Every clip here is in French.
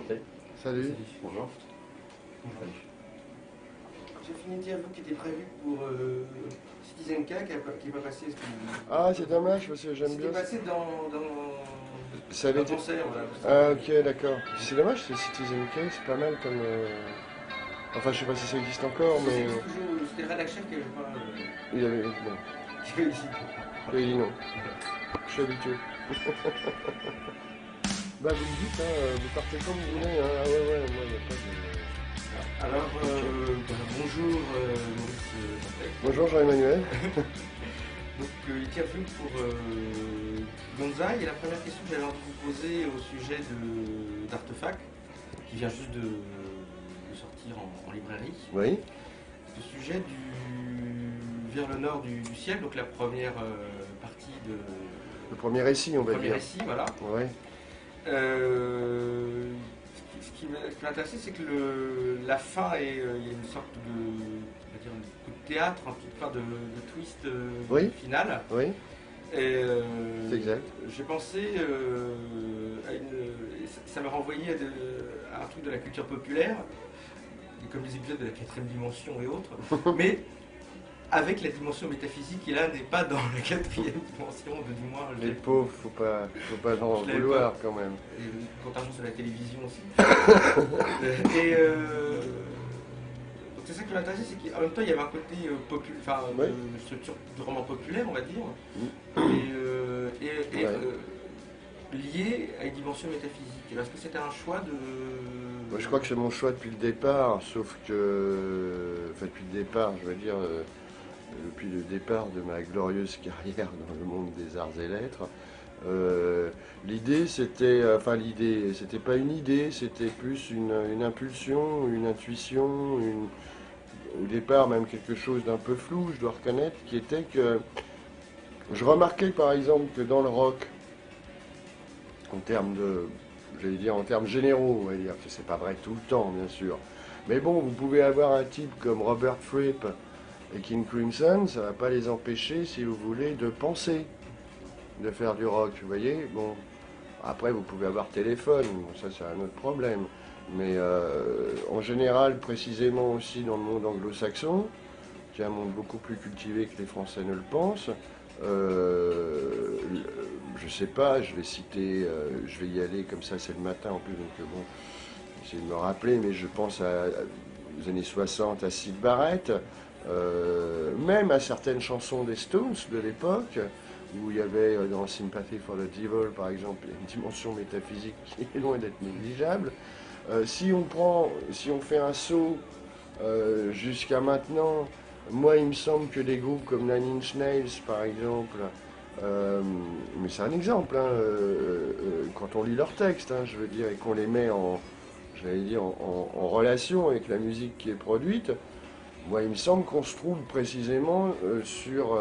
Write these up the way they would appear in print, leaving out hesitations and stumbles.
Enchanté. Salut. Bonjour. J'ai fait une interview qui était prévue pour Citizen K qui n'est pas passée. Ah, c'est dommage parce que j'aime bien. C'était passé dans Ça avait un été... concert. Voilà. Ah, ok, d'accord. C'est dommage, c'est Citizen Kane, c'est pas mal comme. Enfin, je sais pas si ça existe encore, mais. C'était Red Chef qui avait pas. Il avait. Bon. Qui avait dit. Il avait dit non. Je suis habitué. Bah, vous me dites, vous partez comme vous voulez, hein. Ah, ouais, moi, il n'y a pas de. Alors, bonjour Maurice Jean-Pierre. Bonjour Jean-Emmanuel. Donc, interview pour Gonzaï. Et la première question que j'avais envie de vous poser au sujet d'Artefact, qui vient juste de sortir en librairie. Oui. Le sujet vers le nord du ciel, donc la première partie de. Le premier récit, on va le premier dire. récit, voilà. Ouais. Ce qui m'a intéressé, c'est que la fin il y a une sorte de, on va dire, un coup de théâtre, un petit peu de twist Oui. final. Oui. Et C'est exact. j'ai pensé à ça m'a renvoyé à un truc de la culture populaire, comme les épisodes de la 4e dimension et autres, mais avec la dimension métaphysique qui là n'est pas dans la 4e dimension, du moins. Les pauvres, faut pas en vouloir quand même. Et une contingence de la télévision aussi. Et donc c'est ça qui m'a intéressé, c'est qu'en même temps il y avait un côté une structure de roman populaire, on va dire, lié à une dimension métaphysique. Est-ce que c'était un choix de. Moi, je crois que c'est mon choix depuis le départ, sauf que. Enfin, depuis le départ, je veux dire. Depuis le départ de ma glorieuse carrière dans le monde des arts et lettres, l'idée c'était, c'était pas une idée, c'était plus une impulsion, une intuition, au départ même quelque chose d'un peu flou, je dois reconnaître, qui était que je remarquais par exemple que dans le rock, en termes en termes généraux, on va dire, que c'est pas vrai tout le temps bien sûr, mais bon, vous pouvez avoir un type comme Robert Fripp et King Crimson, ça ne va pas les empêcher, si vous voulez, de penser, de faire du rock, vous voyez. Bon, après, vous pouvez avoir téléphone, bon, ça c'est un autre problème. Mais en général, précisément aussi dans le monde anglo-saxon, qui est un monde beaucoup plus cultivé que les Français ne le pensent, je sais pas, je vais citer, je vais y aller comme ça, c'est le matin en plus, donc bon, j'essaie de me rappeler, mais je pense aux années 60 à Syd Barrett. Même à certaines chansons des Stones de l'époque, où il y avait dans Sympathy for the Devil par exemple une dimension métaphysique qui est loin d'être négligeable. Si on fait un saut jusqu'à maintenant, moi il me semble que des groupes comme Nine Inch Nails par exemple, mais c'est un exemple, hein, quand on lit leurs textes, hein, je veux dire, et qu'on les met en relation avec la musique qui est produite. Moi, il me semble qu'on se trouve précisément sur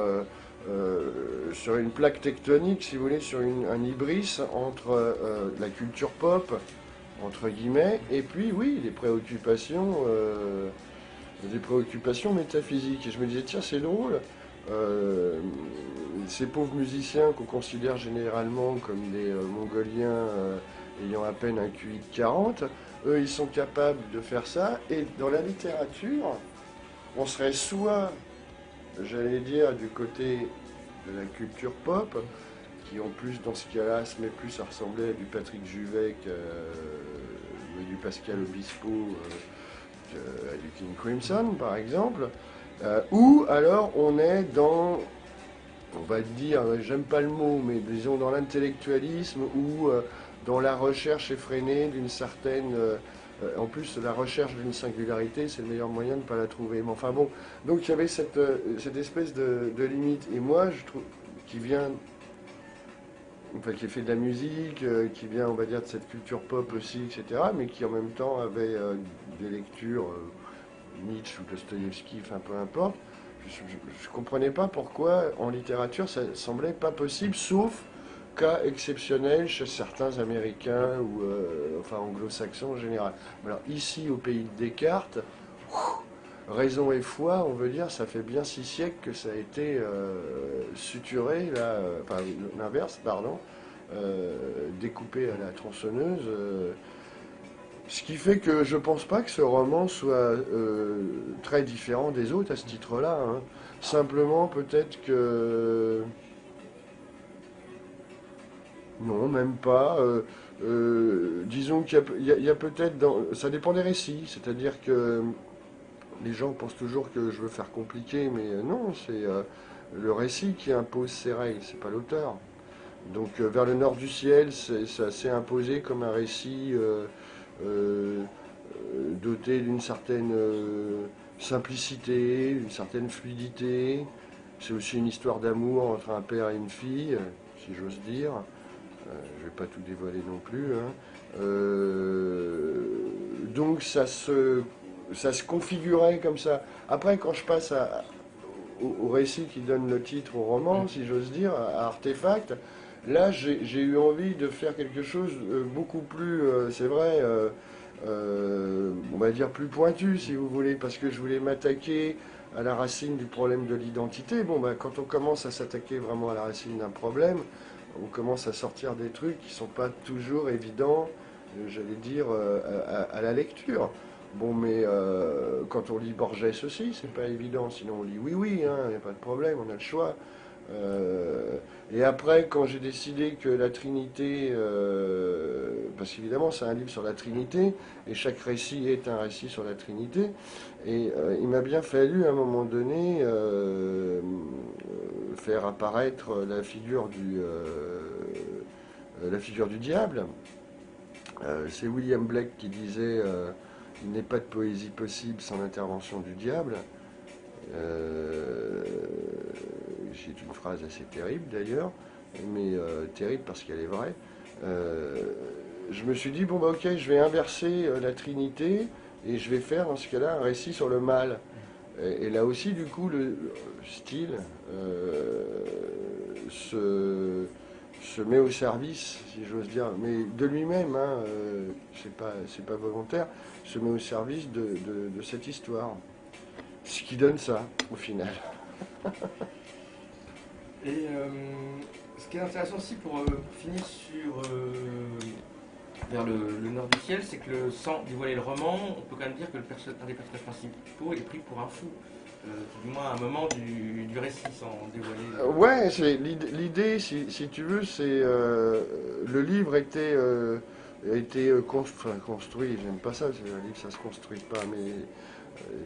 une plaque tectonique, si vous voulez, sur un hybris entre la culture pop, entre guillemets, et puis, oui, des préoccupations métaphysiques. Et je me disais, tiens, c'est drôle, ces pauvres musiciens qu'on considère généralement comme des Mongoliens ayant à peine un QI de 40, eux, ils sont capables de faire ça, et dans la littérature, on serait soit, j'allais dire, du côté de la culture pop, qui en plus, dans ce cas-là, se met plus à ressembler à du Patrick Juvet ou du Pascal Obispo, à du King Crimson, par exemple, ou alors on est dans, on va dire, j'aime pas le mot, mais disons dans l'intellectualisme ou dans la recherche effrénée d'une certaine... en plus, la recherche d'une singularité, c'est le meilleur moyen de ne pas la trouver. Mais enfin bon, donc il y avait cette espèce de limite. Et moi, je trouve, qui fait de la musique, qui vient, on va dire, de cette culture pop aussi, etc., mais qui en même temps avait des lectures, Nietzsche ou Dostoïevski, enfin peu importe, je ne comprenais pas pourquoi en littérature ça semblait pas possible, sauf cas exceptionnel chez certains Américains ou anglo-saxons en général. Alors ici, au pays de Descartes, raison et foi, on veut dire, ça fait bien 6 siècles que ça a été suturé, là, enfin l'inverse, pardon, découpé à la tronçonneuse. Ce qui fait que je pense pas que ce roman soit très différent des autres à ce titre-là, hein. Simplement, peut-être que... Non, même pas. Disons qu'il y a peut-être... Ça dépend des récits. C'est-à-dire que les gens pensent toujours que je veux faire compliqué, mais non, c'est le récit qui impose ses règles, c'est pas l'auteur. Donc, Vers le nord du ciel, ça s'est imposé comme un récit euh, doté d'une certaine simplicité, d'une certaine fluidité. C'est aussi une histoire d'amour entre un père et une fille, si j'ose dire. Je vais pas tout dévoiler non plus, hein. Donc ça se configurait comme ça. Après, quand je passe au récit qui donne le titre au roman, si j'ose dire, à Artefact, là j'ai eu envie de faire quelque chose beaucoup plus, c'est vrai, on va dire plus pointu si vous voulez, parce que je voulais m'attaquer à la racine du problème de l'identité. Bon, ben, quand on commence à s'attaquer vraiment à la racine d'un problème, on commence à sortir des trucs qui sont pas toujours évidents, j'allais dire, à la lecture. Bon, mais quand on lit Borges aussi, c'est pas évident. Sinon, on lit oui, oui, hein, il n'y a pas de problème, on a le choix. Et après, quand j'ai décidé que la Trinité, parce qu'évidemment c'est un livre sur la Trinité, et chaque récit est un récit sur la Trinité, et il m'a bien fallu à un moment donné faire apparaître la figure du diable. C'est William Blake qui disait il n'est pas de poésie possible sans l'intervention du diable. C'est une phrase assez terrible d'ailleurs, mais terrible parce qu'elle est vraie. Je me suis dit, bon bah ok, je vais inverser la Trinité et je vais faire dans ce cas-là un récit sur le mal. Et là aussi, du coup, le style se met au service, si j'ose dire, mais de lui-même, hein, c'est pas volontaire, se met au service de cette histoire. Ce qui donne ça, au final. Et ce qui est intéressant aussi pour finir sur vers le nord du ciel, c'est que sans dévoiler le roman, on peut quand même dire que un des personnages principaux est pris pour un fou. Du moins à un moment du récit, sans dévoiler. Ouais, c'est l'idée, si tu veux, c'est le livre a été construit. J'aime pas ça, c'est un livre, ça se construit pas, mais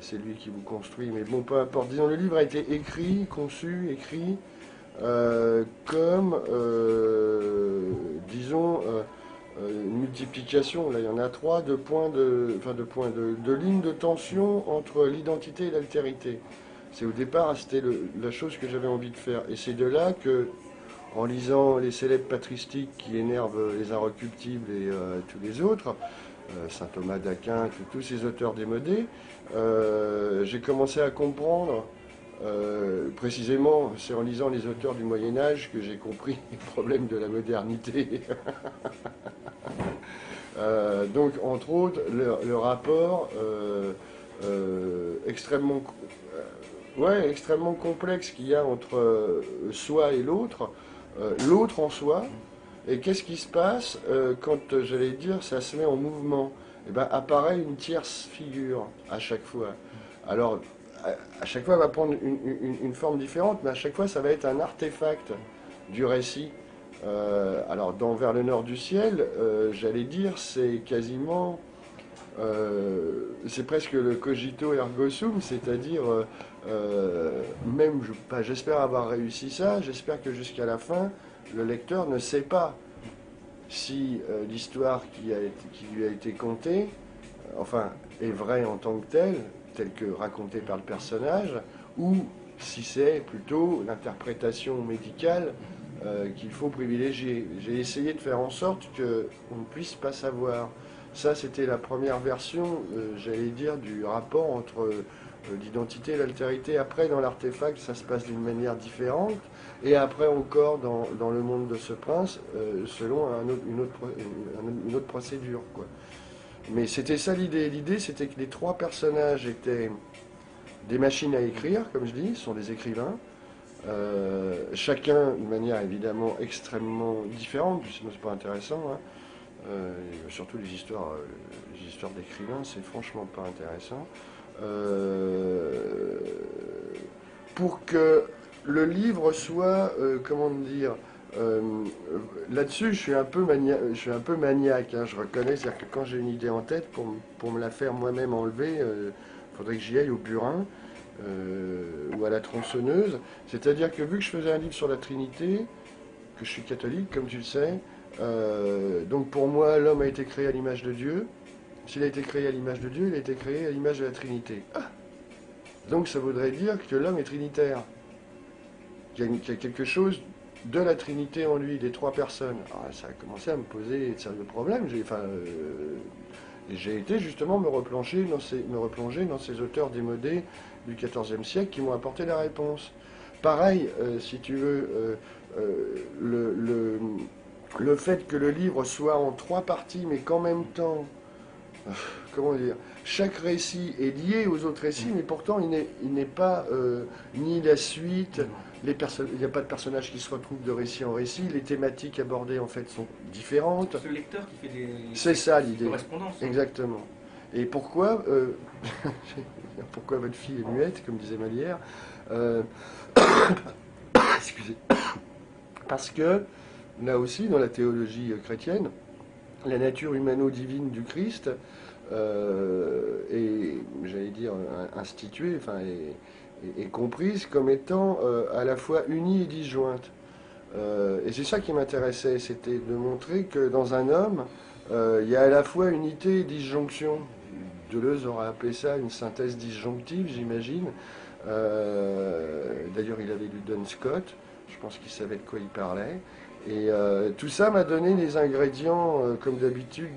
c'est lui qui vous construit. Mais bon, peu importe. Disons, le livre a été écrit comme, disons, une multiplication. Là, il y en a trois de lignes de tension entre l'identité et l'altérité. C'est au départ, c'était la chose que j'avais envie de faire. Et c'est de là que, en lisant les célèbres patristiques qui énervent les inrecuptibles et tous les autres, saint Thomas d'Aquin, tous ces auteurs démodés, j'ai commencé à comprendre, précisément, c'est en lisant les auteurs du Moyen Âge que j'ai compris les problèmes de la modernité. Donc, entre autres, le rapport extrêmement complexe qu'il y a entre soi et l'autre, l'autre en soi, et qu'est-ce qui se passe quand, j'allais dire, ça se met en mouvement? Eh ben, apparaît une tierce figure à chaque fois. Alors, à chaque fois, elle va prendre une forme différente, mais à chaque fois, ça va être un artefact du récit. Alors, dans Vers le nord du ciel, j'allais dire, c'est quasiment... c'est presque le cogito ergo sum, c'est-à-dire, même, j'espère avoir réussi ça, j'espère que jusqu'à la fin, le lecteur ne sait pas si l'histoire qui lui a été contée, enfin, est vraie en tant que telle que racontée par le personnage, ou si c'est plutôt l'interprétation médicale qu'il faut privilégier. J'ai essayé de faire en sorte qu'on ne puisse pas savoir. Ça, c'était la première version, j'allais dire, du rapport entre l'identité et l'altérité. Après, dans l'artefact, ça se passe d'une manière différente. Et après encore, dans le monde de ce prince, selon une autre procédure, quoi. Mais c'était ça l'idée. L'idée, c'était que les trois personnages étaient des machines à écrire, comme je dis, ce sont des écrivains. Chacun d'une manière évidemment extrêmement différente, sinon c'est pas intéressant, hein. Surtout les histoires d'écrivains, c'est franchement pas intéressant. Pour que le livre soit, comment dire, euh, là-dessus, je suis un peu maniaque, hein, je reconnais, c'est-à-dire que quand j'ai une idée en tête, pour me la faire moi-même enlever, il faudrait que j'y aille au burin ou à la tronçonneuse. C'est-à-dire que vu que je faisais un livre sur la Trinité, que je suis catholique, comme tu le sais, donc pour moi, l'homme a été créé à l'image de Dieu. S'il a été créé à l'image de Dieu, il a été créé à l'image de la Trinité. Ah, donc ça voudrait dire que l'homme est trinitaire, qu'il y a quelque chose de la Trinité en lui, des trois personnes. Alors, ça a commencé à me poser de sérieux problèmes. J'ai été justement me replonger dans ces auteurs démodés du XIVe siècle qui m'ont apporté la réponse. Pareil, si tu veux, le fait que le livre soit en trois parties, mais qu'en même temps, comment dire, chaque récit est lié aux autres récits, mais pourtant il n'est pas ni la suite, il n'y a pas de personnages qui se retrouvent de récit en récit, les thématiques abordées en fait sont différentes. C'est le lecteur qui fait C'est ça l'idée. Correspondances. Exactement. Et pourquoi, pourquoi votre fille est muette, comme disait Molière excusez. Parce que, là aussi, dans la théologie chrétienne, la nature humano-divine du Christ est, j'allais dire, instituée, enfin, est comprise comme étant à la fois unie et disjointe. Et c'est ça qui m'intéressait, c'était de montrer que dans un homme, il y a à la fois unité et disjonction. Deleuze aurait appelé ça une synthèse disjonctive, j'imagine. D'ailleurs, il avait lu Duns Scott, je pense qu'il savait de quoi il parlait. Et tout ça m'a donné les ingrédients, comme d'habitude,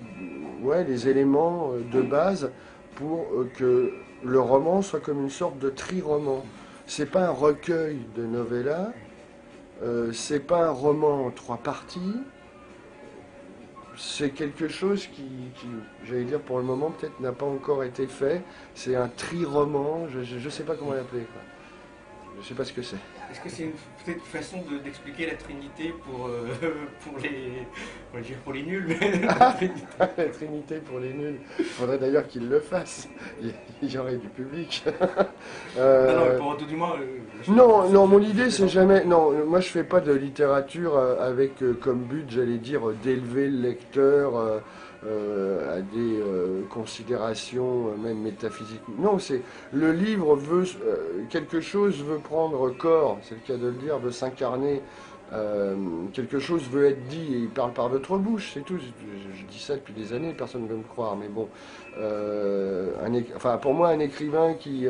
ouais, les éléments de base pour que le roman soit comme une sorte de tri-roman. C'est pas un recueil de novellas, c'est pas un roman en trois parties, c'est quelque chose qui, j'allais dire pour le moment, peut-être n'a pas encore été fait. C'est un tri-roman, je sais pas comment l'appeler, quoi. Je sais pas ce que c'est. Est-ce que c'est peut-être une façon d'expliquer la Trinité pour pour les nuls, mais La Trinité pour les nuls. Il faudrait d'ailleurs qu'il le fasse. Il y aurait du public. non, mais pour tout du moins. Non, mon idée c'est jamais. Non, moi je fais pas de littérature avec comme but, j'allais dire, d'élever le lecteur à des considérations même métaphysiques. Non, c'est le livre veut quelque chose veut prendre corps, c'est le cas de le dire, veut s'incarner. Quelque chose veut être dit et il parle par votre bouche, c'est tout. Je dis ça depuis des années, personne ne veut me croire, mais bon. Enfin, pour moi, un écrivain qui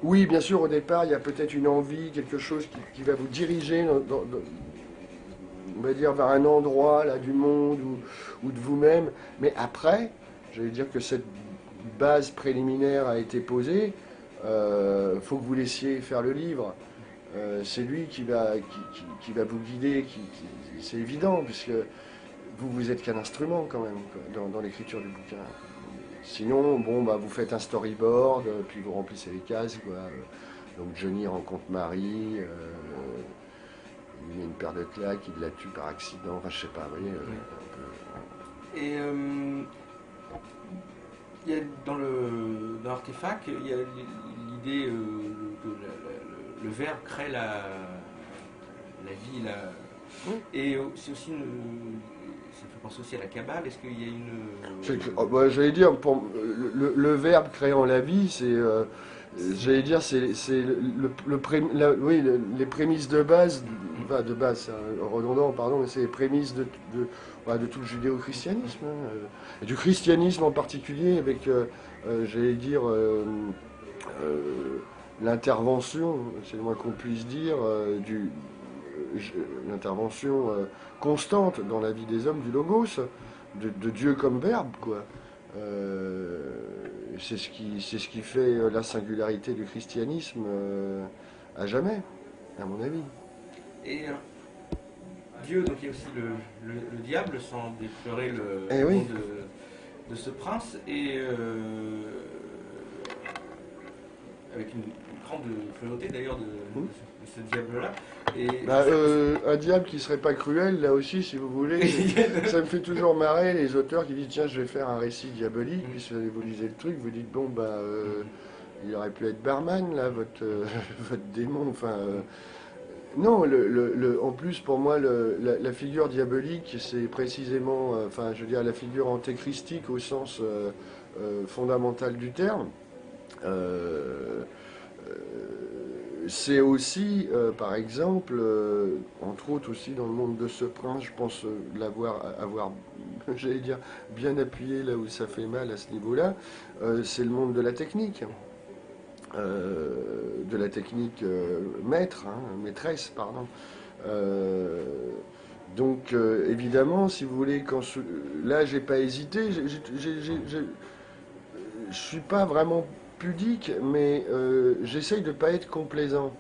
oui, bien sûr, au départ, il y a peut-être une envie, quelque chose qui va vous diriger, on va dire, vers un endroit là, du monde ou de vous-même. Mais après, j'allais dire que cette base préliminaire a été posée. Faut que vous laissiez faire le livre. C'est lui qui va vous guider, c'est évident, puisque vous êtes qu'un instrument quand même dans l'écriture du bouquin. Sinon, bon, bah, vous faites un storyboard, puis vous remplissez les cases, quoi. Donc Johnny rencontre Marie, il met une paire de claques, il la tue par accident, enfin je sais pas, vous voyez. Et il y a dans Artefact, il y a l'idée de le verbe crée la vie, et c'est aussi ça fait penser aussi à la Kabbale. Est-ce qu'il y a une... Bah, j'allais dire, le verbe créant la vie, c'est... j'allais dire, c'est oui, les prémices de base, enfin, de base, c'est redondant, pardon, mais c'est les prémices de tout le judéo-christianisme, hein, et du christianisme en particulier, avec, j'allais dire, l'intervention, c'est le moins qu'on puisse dire, l'intervention constante dans la vie des hommes du logos, de Dieu comme verbe, quoi. C'est ce qui fait la singularité du christianisme à jamais, à mon avis. Et Dieu, donc il y a aussi le diable, sans déplorer le oui. nom de ce prince, et avec une grande cruauté d'ailleurs de ce diable-là. Et Bah, un diable qui serait pas cruel, là aussi, si vous voulez. Ça me fait toujours marrer les auteurs qui disent tiens, je vais faire un récit diabolique, puis vous lisez le truc, vous dites bon, bah, il aurait pu être barman, là, votre, votre démon. Enfin, non, en plus, pour moi, la figure diabolique, c'est précisément, enfin, je veux dire, la figure antéchristique au sens fondamental du terme. Euh, c'est aussi, par exemple, entre autres aussi dans le monde de ce prince, je pense avoir, j'allais dire, bien appuyé là où ça fait mal à ce niveau-là, c'est le monde de la technique. De la technique maîtresse, pardon. Euh, donc, évidemment, si vous voulez, là, j'ai pas hésité, je suis pas vraiment pudique, mais j'essaye de pas être complaisant.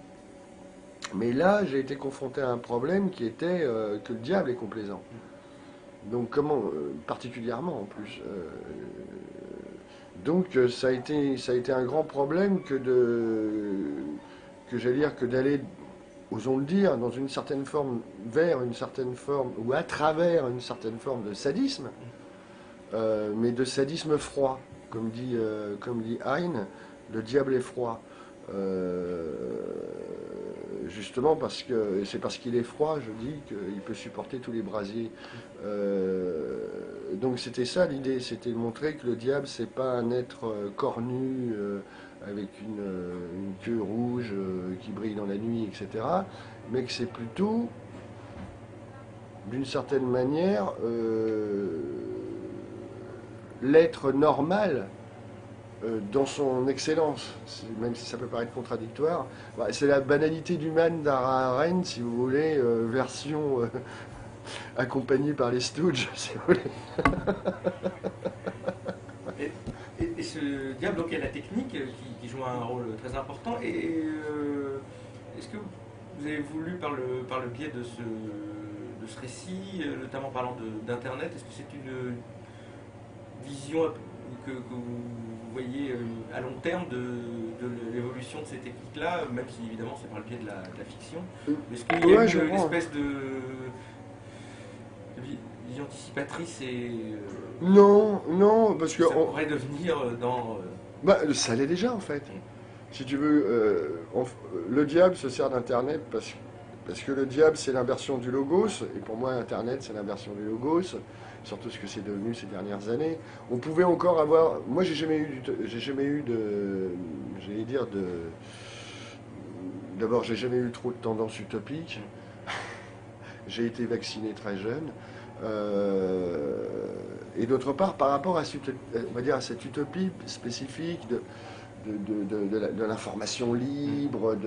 Mais là, j'ai été confronté à un problème qui était que le diable est complaisant. Donc comment, particulièrement en plus. Donc ça a été un grand problème que j'allais dire que d'aller, osons le dire, dans une certaine forme, vers une certaine forme, ou à travers une certaine forme de sadisme, mais de sadisme froid, comme dit Heine, le diable est froid. Euh, Justement c'est parce qu'il est froid, je dis, qu'il peut supporter tous les brasiers. Donc c'était ça l'idée, c'était de montrer que le diable c'est pas un être cornu avec une queue rouge qui brille dans la nuit, etc. Mais que c'est plutôt, d'une certaine manière, l'être normal dans son excellence, même si ça peut paraître contradictoire. Bah, c'est la banalité du man d'Hannah Arendt, si vous voulez, version accompagnée par les Stooges, si vous voulez. Et ce diable, donc, il y a la technique qui joue un rôle très important. Et est-ce que vous avez voulu, par le biais de ce récit, notamment parlant d'Internet, est-ce que c'est une vision que vous voyez à long terme de l'évolution de ces techniques-là, même si évidemment c'est par le biais de la fiction? Est-ce qu'il y a une espèce de vision anticipatrice et Non, non, parce que ça pourrait devenir dans... bah, ça l'est déjà en fait. Si tu veux, le diable se sert d'Internet parce que le diable c'est l'inversion du logos, et pour moi Internet c'est l'inversion du logos, surtout ce que c'est devenu ces dernières années. On pouvait encore avoir, moi j'ai jamais eu j'allais dire d'abord j'ai jamais eu trop de tendances utopiques, j'ai été vacciné très jeune, et d'autre part par rapport à, on va dire, à cette utopie spécifique de l'information libre,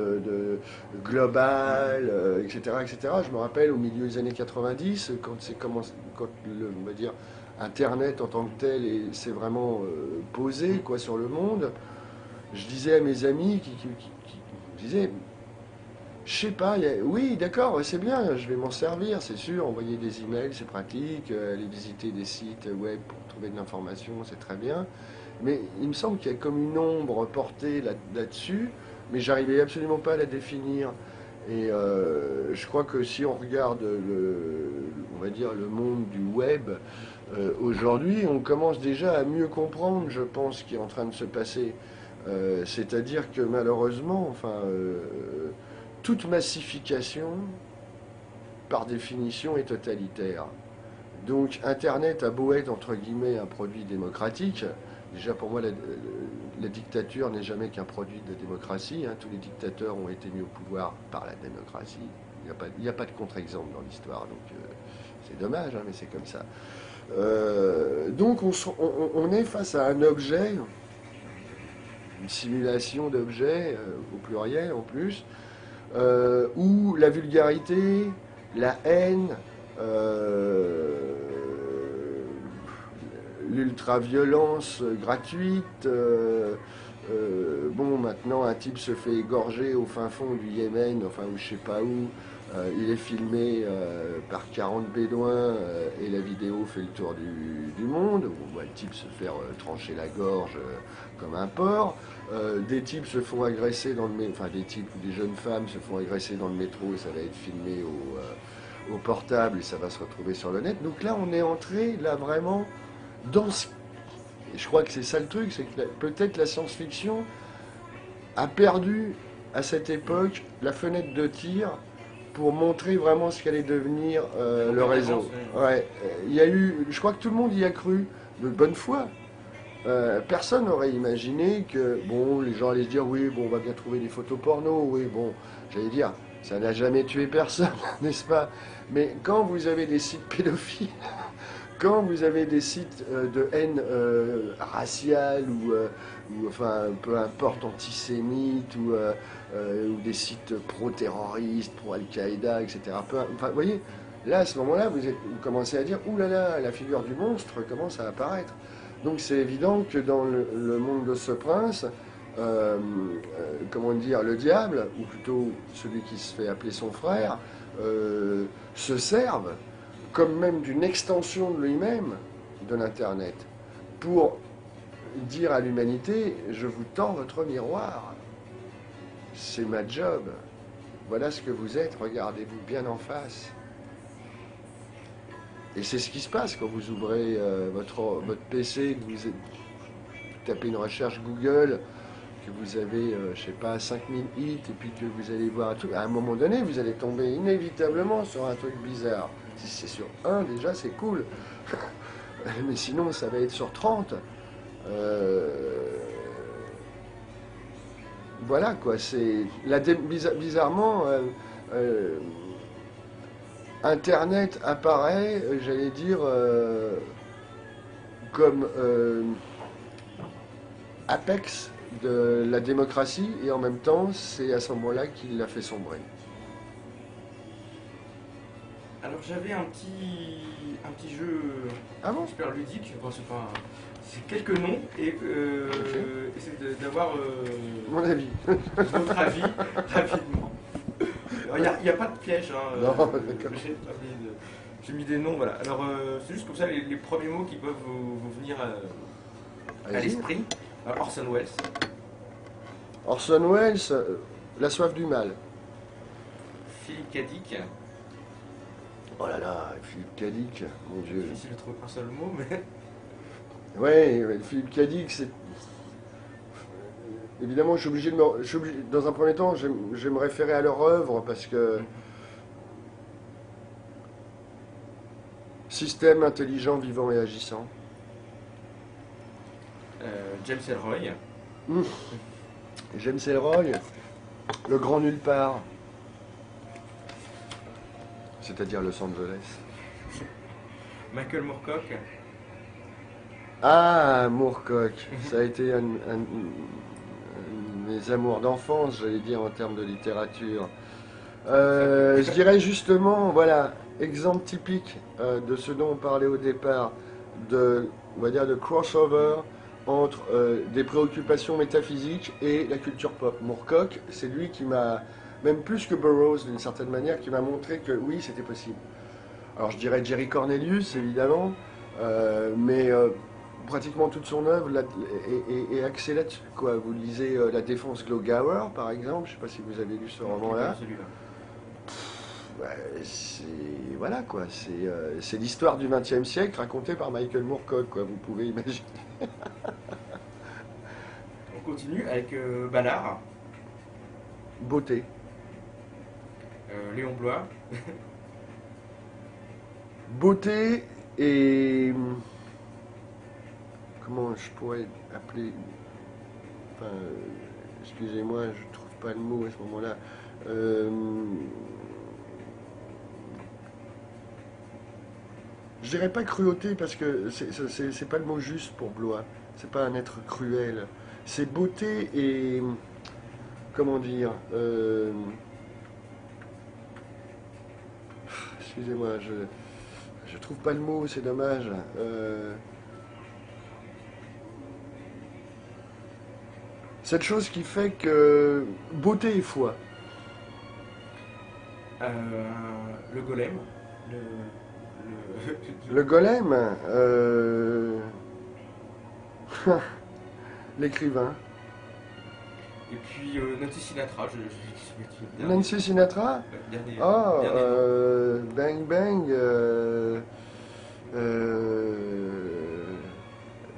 globale, etc., etc. Je me rappelle au milieu des années 90, quand on va dire, Internet en tant que tel s'est vraiment posé quoi, sur le monde, je disais à mes amis qui disaient, je sais pas, oui d'accord, c'est bien, je vais m'en servir, c'est sûr, envoyer des emails, c'est pratique, aller visiter des sites web pour trouver de l'information, c'est très bien. Mais il me semble qu'il y a comme une ombre portée là-dessus, mais j'arrivais absolument pas à la définir. Et je crois que si on regarde on va dire le monde du web aujourd'hui, on commence déjà à mieux comprendre, je pense, ce qui est en train de se passer. C'est-à-dire que malheureusement, enfin, toute massification, par définition, est totalitaire. Donc Internet a beau être entre guillemets un produit démocratique. Déjà, pour moi, la dictature n'est jamais qu'un produit de démocratie. Hein. Tous les dictateurs ont été mis au pouvoir par la démocratie. Il n'y a pas de contre-exemple dans l'histoire, donc c'est dommage, hein, mais c'est comme ça. Donc on est face à un objet, une simulation d'objet, au pluriel en plus, où la vulgarité, la haine, l'ultra-violence gratuite. Bon, maintenant, un type se fait égorger au fin fond du Yémen, enfin, ou je sais pas où, Il est filmé par 40 bédouins et la vidéo fait le tour du monde. On voit le type se faire trancher la gorge comme un porc. Des types se font agresser dans le métro, enfin des types ou des jeunes femmes se font agresser dans le métro et ça va être filmé au portable et ça va se retrouver sur le net. Donc là, on est entré là vraiment dans ce... Et je crois que c'est ça le truc, c'est que peut-être la science-fiction a perdu à cette époque la fenêtre de tir pour montrer vraiment ce qu'allait devenir le réseau. Ouais, il y a eu, je crois que tout le monde y a cru de bonne foi. Personne n'aurait imaginé que, bon, les gens allaient se dire, oui, bon, on va bien trouver des photos porno, oui, bon, j'allais dire, ça n'a jamais tué personne, n'est-ce pas? Mais quand vous avez des sites pédophiles, quand vous avez des sites de haine raciale ou, enfin, peu importe, antisémite ou des sites pro-terroristes, pro-Al-Qaïda, etc. Enfin, vous voyez, là, à ce moment-là, vous commencez à dire, ouh là là, la figure du monstre commence à apparaître. Donc c'est évident que dans le monde de ce prince, comment dire, le diable, ou plutôt celui qui se fait appeler son frère, se servent comme même d'une extension de lui-même, de l'Internet, pour dire à l'humanité, je vous tends votre miroir, c'est ma job, voilà ce que vous êtes, regardez-vous bien en face. Et c'est ce qui se passe quand vous ouvrez votre PC, que vous tapez une recherche Google, que vous avez, je sais pas, 5000 hits, et puis que vous allez voir un truc. À un moment donné, vous allez tomber inévitablement sur un truc bizarre. Si c'est sur un, déjà, c'est cool. Mais sinon, ça va être sur 30. Voilà, quoi. C'est bizarrement... Internet apparaît, j'allais dire, comme apex de la démocratie, et en même temps, c'est à ce moment-là qu'il l'a fait sombrer. Alors j'avais un petit jeu super ludique, bon, c'est quelques noms, et c'est d'avoir mon avis. votre avis rapidement. Il n'y a pas de piège, hein, Non, j'ai mis des noms, voilà. Alors c'est juste comme ça les premiers mots qui peuvent vous venir à l'esprit. Orson Welles. Orson Welles, La soif du mal. Philippe K. Dick. Oh là là, Philippe K. Dick, mon Dieu. Difficile de trouver un seul mot, mais... Ouais, Philippe K. Dick, c'est... Évidemment, je suis obligé de dans un premier temps, je vais me référer à leur œuvre parce que système intelligent, vivant et agissant. James Ellroy. James Ellroy, Le Grand Nulle Part, c'est-à-dire Los Angeles. Michael Moorcock. Ah, Moorcock, ça a été un mes amours d'enfance, j'allais dire, en termes de littérature. Je dirais justement, voilà, exemple typique de ce dont on parlait au départ, on va dire, de crossover entre des préoccupations métaphysiques et la culture pop. Moorcock, c'est lui qui m'a, même plus que Burroughs d'une certaine manière, qui m'a montré que oui, c'était possible. Alors je dirais Jerry Cornelius, évidemment, mais pratiquement toute son œuvre est axée là-dessus. Vous lisez La Défense Glogauer, par exemple, je ne sais pas si vous avez lu ce roman-là. Voilà, quoi, c'est l'histoire du XXe siècle racontée par Michael Moorcock, quoi, vous pouvez imaginer. On continue avec Ballard. Beauté. Léon Blois. Beauté et... Comment je pourrais appeler... Enfin, excusez-moi, je trouve pas le mot à ce moment-là. Je dirais pas cruauté parce que c'est pas le mot juste pour Blois. C'est pas un être cruel. C'est beauté et... Comment dire excusez-moi, je trouve pas le mot, c'est dommage. Cette chose qui fait que beauté et foi. Le golem. Le golem, l'écrivain. Et puis Nancy Sinatra, Nancy Sinatra? dernier, Ah, dernier. Bang Bang.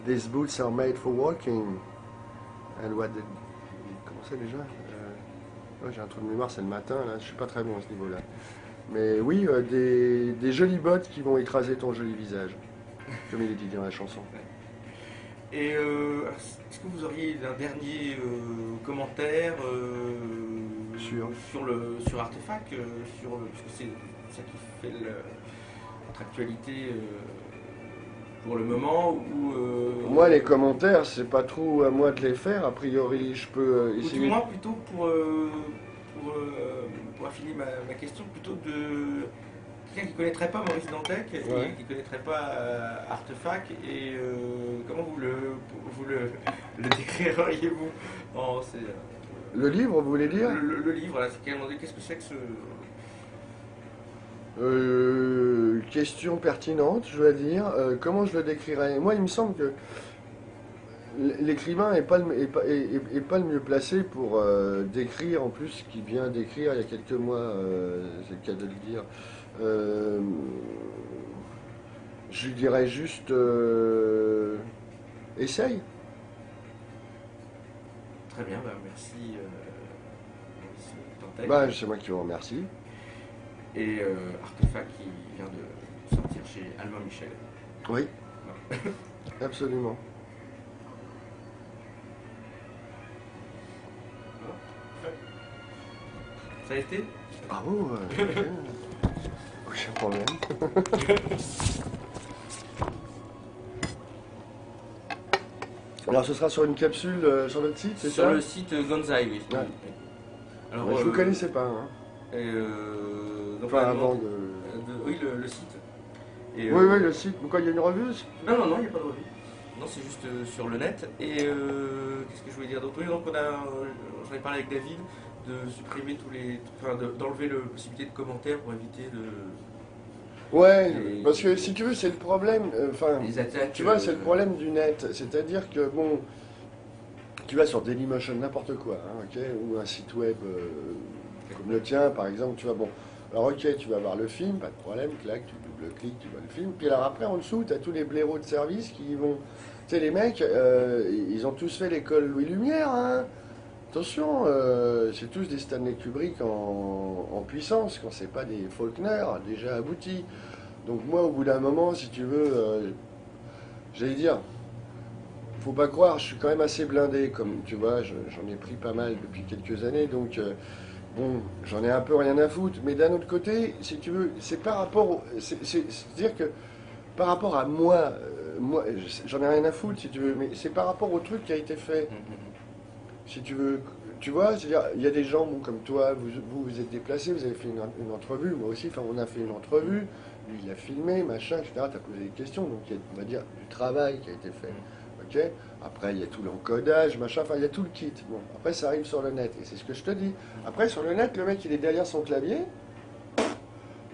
These boots are made for walking. And what did... Comment c'est déjà? Ouais, j'ai un trou de mémoire, c'est le matin, là. Je suis pas très bon à ce niveau-là. Mais oui, des jolies bottes qui vont écraser ton joli visage. Comme il est dit dans la chanson. Et est-ce que vous auriez un dernier commentaire sur Artefact, parce que c'est ça qui fait votre actualité pour le moment ou, Moi, les commentaires, c'est pas trop à moi de les faire. A priori, je peux ou essayer. du moins plutôt pour affiner ma question, plutôt de quelqu'un qui ne connaîtrait pas Maurice Dantec et Ouais. qui ne connaîtrait pas Artefact, et comment vous le décririez-vous Le livre, vous voulez dire? le livre, là, qu'est-ce que c'est que ce... Question pertinente, je dois dire. Comment je le décrirais? Moi, il me semble que l'écrivain n'est pas, est pas le mieux placé pour décrire, en plus, ce qu'il vient d'écrire il y a quelques mois, c'est le cas de le dire. Je lui dirais juste essaye. Très bien, bah, merci Maurice Dantec. Bah, c'est moi qui vous remercie. Et Artefact qui vient de sortir chez Albin Michel. Oui, Voilà. absolument. Ça a été? Bravo, aucun problème. Alors, ce sera sur une capsule sur notre site, c'est ça? Sur le site Gonzai, oui. Ouais. Alors, Ouais, je ne vous connaissais pas, hein. Donc, Enfin, la avant demande de... oui, le site. Et, Oui, oui, le site. Pourquoi, il y a une revue? Non, non, non, il n'y a pas de revue. Non, c'est juste sur le net. Et qu'est-ce que je voulais dire d'autre? Oui, donc j'en ai parlé avec David de supprimer tous les... Enfin, d'enlever la possibilité de commentaires pour éviter Ouais, les- parce que si tu veux, c'est le problème. Enfin, les attaques. tu vois, c'est le problème du net. C'est-à-dire que, bon, tu vas sur Dailymotion, n'importe quoi, hein, ok, ou un site web comme le tien, par exemple, tu vois, bon. Alors, ok, tu vas voir le film, pas de problème, clac, tu double-cliques, tu vois le film. Puis alors, après, en dessous, tu as tous les blaireaux de service qui y vont. Tu sais, les mecs, ils ont tous fait l'école Louis Lumière, hein. Attention, c'est tous des Stanley Kubrick en puissance, quand c'est pas des Faulkner déjà aboutis. Donc moi, au bout d'un moment, si tu veux, j'allais dire, faut pas croire, je suis quand même assez blindé, comme tu vois, j'en ai pris pas mal depuis quelques années, donc bon, j'en ai un peu rien à foutre. Mais d'un autre côté, si tu veux, c'est par rapport, c'est-à-dire que par rapport à moi, moi, j'en ai rien à foutre, si tu veux, mais c'est par rapport au truc qui a été fait. Si tu veux, tu vois, c'est-à-dire, il y a des gens bon, comme toi, vous êtes déplacés, vous avez fait une entrevue, moi aussi, enfin, on a fait une entrevue, lui, il a filmé, machin, etc., tu as posé des questions, donc il y a, on va dire, du travail qui a été fait, ok? Après, il y a tout l'encodage, machin, enfin, il y a tout le kit. Bon, après, ça arrive sur le net, et c'est ce que je te dis. Après, sur le net, le mec, il est derrière son clavier,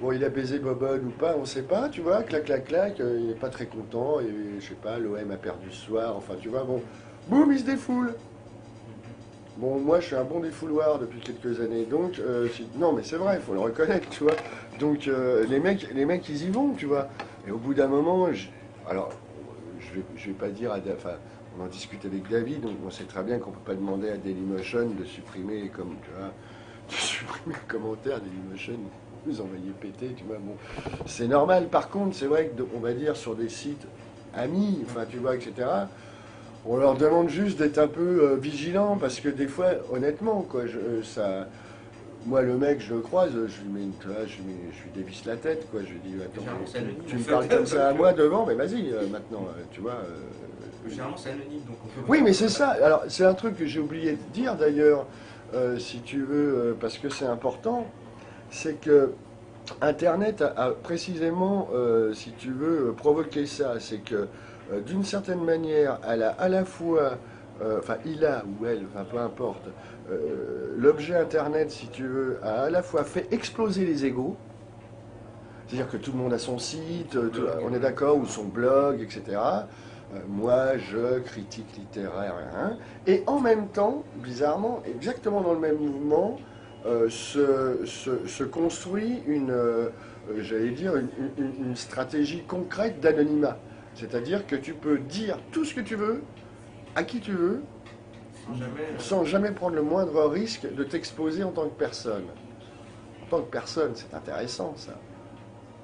bon, il a baisé Bobonne ou pas, on sait pas, tu vois, clac, clac, clac, il est pas très content, et je sais pas, l'OM a perdu ce soir, enfin, tu vois, bon, boum, il se défoule. Bon, moi, je suis un bon défouloir depuis quelques années, donc, non, mais c'est vrai, il faut le reconnaître, tu vois. Donc, les mecs, ils y vont, tu vois. Et au bout d'un moment, alors, je vais pas dire, enfin, on en discute avec David, donc on sait très bien qu'on peut pas demander à Dailymotion de supprimer, comme, tu vois, de supprimer le commentaire Dailymotion, vous envoyez péter, tu vois. Bon, c'est normal. Par contre, c'est vrai que, on va dire, sur des sites amis, enfin, tu vois, etc. On leur demande juste d'être un peu vigilant parce que des fois, honnêtement, quoi, moi le mec, je le croise, je lui mets tu vois, je lui dévisse la tête, quoi. Je lui dis, attends, Généralement, c'est anonyme, tu me en fait. parles comme ça à moi devant, mais vas-y, maintenant, tu vois. Généralement, c'est anonyme, donc on peut... Oui, mais c'est ça. Alors, c'est un truc que j'ai oublié de dire d'ailleurs, si tu veux, parce que c'est important, c'est que Internet a précisément, si tu veux, provoqué ça. C'est que d'une certaine manière, elle a à la fois enfin il a ou elle, enfin peu importe, l'objet Internet, si tu veux, a à la fois fait exploser les égos, c'est-à-dire que tout le monde a son site, on est d'accord, ou son blog, etc. Moi, je, critique littéraire, hein, et en même temps, bizarrement, exactement dans le même mouvement, se construit j'allais dire, une stratégie concrète d'anonymat. C'est-à-dire que tu peux dire tout ce que tu veux, à qui tu veux, sans jamais prendre le moindre risque de t'exposer en tant que personne. En tant que personne, c'est intéressant ça.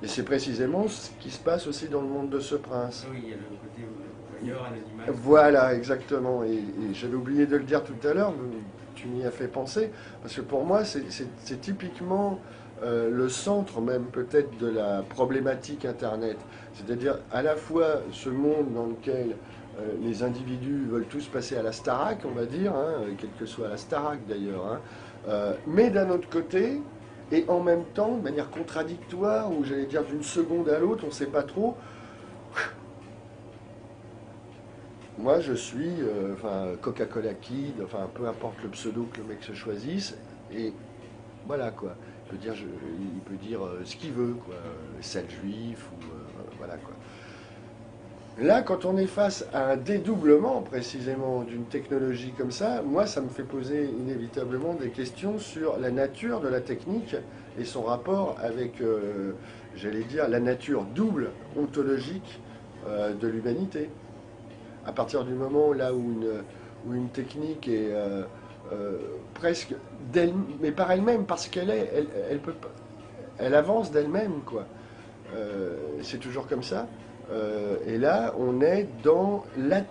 Et c'est précisément ce qui se passe aussi dans le monde de ce prince. Oui, il y a le côté voyeur, anonymat. Voilà, exactement. Et j'avais oublié de le dire tout à l'heure, mais tu m'y as fait penser, parce que pour moi, c'est typiquement le centre même peut-être de la problématique Internet. C'est-à-dire à la fois ce monde dans lequel les individus veulent tous passer à la Starac, on va dire, hein, quelle que soit la Starac d'ailleurs, hein, mais d'un autre côté, et en même temps, de manière contradictoire, ou j'allais dire d'une seconde à l'autre, on ne sait pas trop. Moi, je suis, enfin, Coca-Cola Kid, enfin, peu importe le pseudo que le mec se choisisse, et voilà quoi. Il peut dire ce qu'il veut, quoi, sale juif, ou voilà quoi. Là, quand on est face à un dédoublement précisément d'une technologie comme ça, moi, ça me fait poser inévitablement des questions sur la nature de la technique et son rapport avec, j'allais dire, la nature double ontologique de l'humanité. À partir du moment là où une technique est presque mais par elle-même, parce elle avance d'elle-même, quoi. C'est toujours comme ça. Et là, on est dans la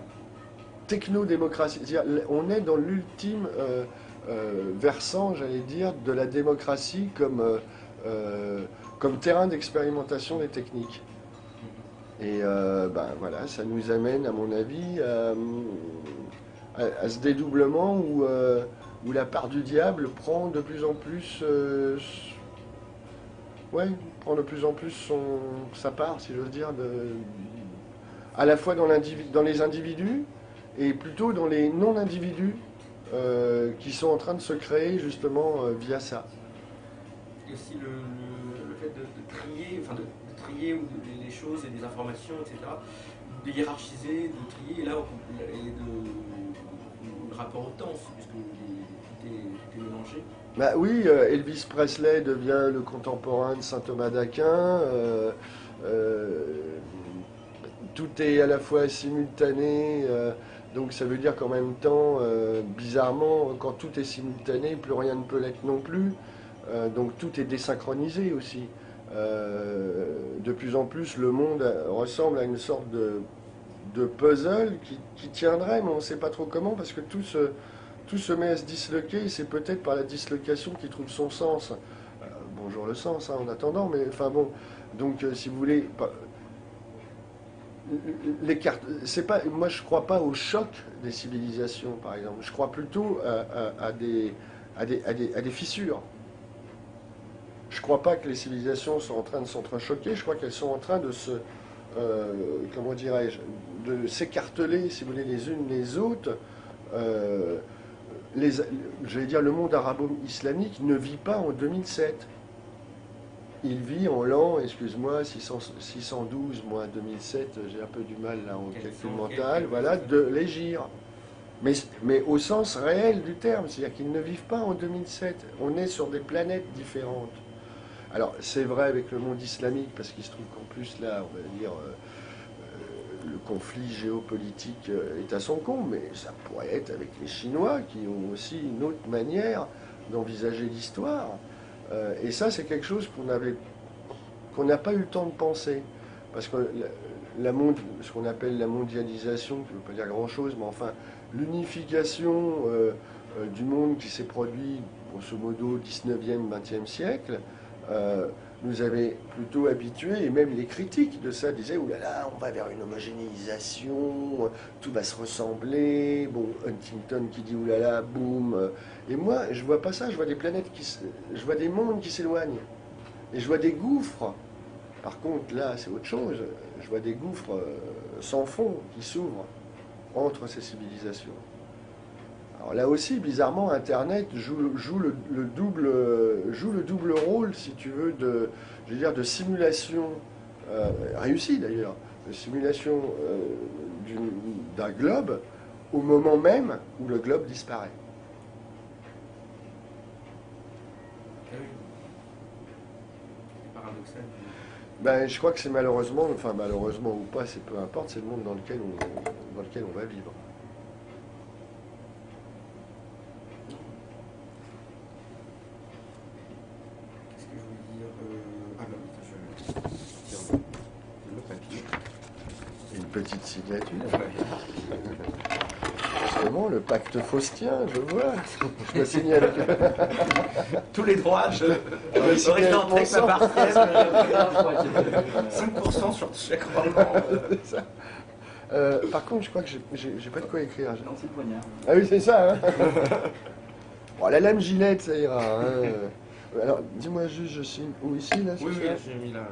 technodémocratie, c'est-à-dire on est dans l'ultime versant, j'allais dire, de la démocratie comme terrain d'expérimentation des techniques. Et ben voilà, ça nous amène, à mon avis, à ce dédoublement où la part du diable prend de plus en plus, ouais, prend de plus en plus sa part, si j'ose dire, à la fois dans les individus et plutôt dans les non-individus qui sont en train de se créer justement via ça. Et aussi le fait de trier, enfin de trier les choses et des informations, etc. De hiérarchiser, de trier, et là, le rapport au temps, puisque tout est mélangé. Bah oui, Elvis Presley devient le contemporain de saint Thomas d'Aquin. Tout est à la fois simultané, donc ça veut dire qu'en même temps, bizarrement, quand tout est simultané, plus rien ne peut l'être non plus. Donc tout est désynchronisé aussi. De plus en plus, le monde ressemble à une sorte de puzzle qui tiendrait, mais on ne sait pas trop comment, parce que tout se met à se disloquer, et c'est peut-être par la dislocation qu'il trouve son sens. Bonjour le sens, hein, en attendant, mais enfin bon. Donc, si vous voulez, les cartes, c'est pas, moi je crois pas au choc des civilisations, par exemple. Je crois plutôt à des fissures. Je crois pas que les civilisations sont en train de s'entrechoquer. Je crois qu'elles sont en train de comment dirais-je, de s'écarteler, si vous voulez, les unes les autres. J'allais dire, le monde arabo-islamique ne vit pas en 2007. Il vit en l'an, excuse-moi, 612, moi 2007, j'ai un peu du mal là en calcul mental, voilà, de l'Hégire. Mais au sens réel du terme, c'est-à-dire qu'ils ne vivent pas en 2007. On est sur des planètes différentes. Alors, c'est vrai avec le monde islamique, parce qu'il se trouve qu'en plus, là, on va dire, le conflit géopolitique est à son comble, mais ça pourrait être avec les Chinois, qui ont aussi une autre manière d'envisager l'histoire. Et ça, c'est quelque chose qu'on n'a pas eu le temps de penser. Parce que ce qu'on appelle la mondialisation, qui ne veut pas dire grand-chose, mais enfin, l'unification du monde qui s'est produit, grosso modo, 19e, 20e siècle, nous avait plutôt habitués, et même les critiques de ça disaient, oulala, on va vers une homogénéisation, tout va se ressembler, bon, Huntington qui dit oulala, boum. Et moi, je vois pas ça, je vois des planètes je vois des mondes qui s'éloignent, et je vois des gouffres. Par contre, là, c'est autre chose, je vois des gouffres sans fond qui s'ouvrent entre ces civilisations. Alors là aussi, bizarrement, Internet joue le double rôle, si tu veux, je veux dire, de simulation, réussie d'ailleurs, de simulation d'un globe au moment même où le globe disparaît. Ah oui. C'est paradoxal. Ben, je crois que c'est malheureusement, enfin malheureusement ou pas, c'est peu importe, c'est le monde dans lequel on va vivre. Qu'est-ce que je voulais dire Ah bah oui, je tire le papier. Une petite signature. Ouais. Justement, le pacte faustien, je vois. Je me signe avec. Tous les droits, je signer aurais avec tenté mon avec sang. ma partielle. 5% sur chaque roman. C'est ça. Par contre, je crois que j'ai pas de quoi écrire. L'anti-poignard. Ah oui, c'est ça. Hein. Bon, la lame Gillette, ça ira. Hein. Alors, dis-moi juste, je signe où ici là? Oui, c'est oui, ça j'ai mis là.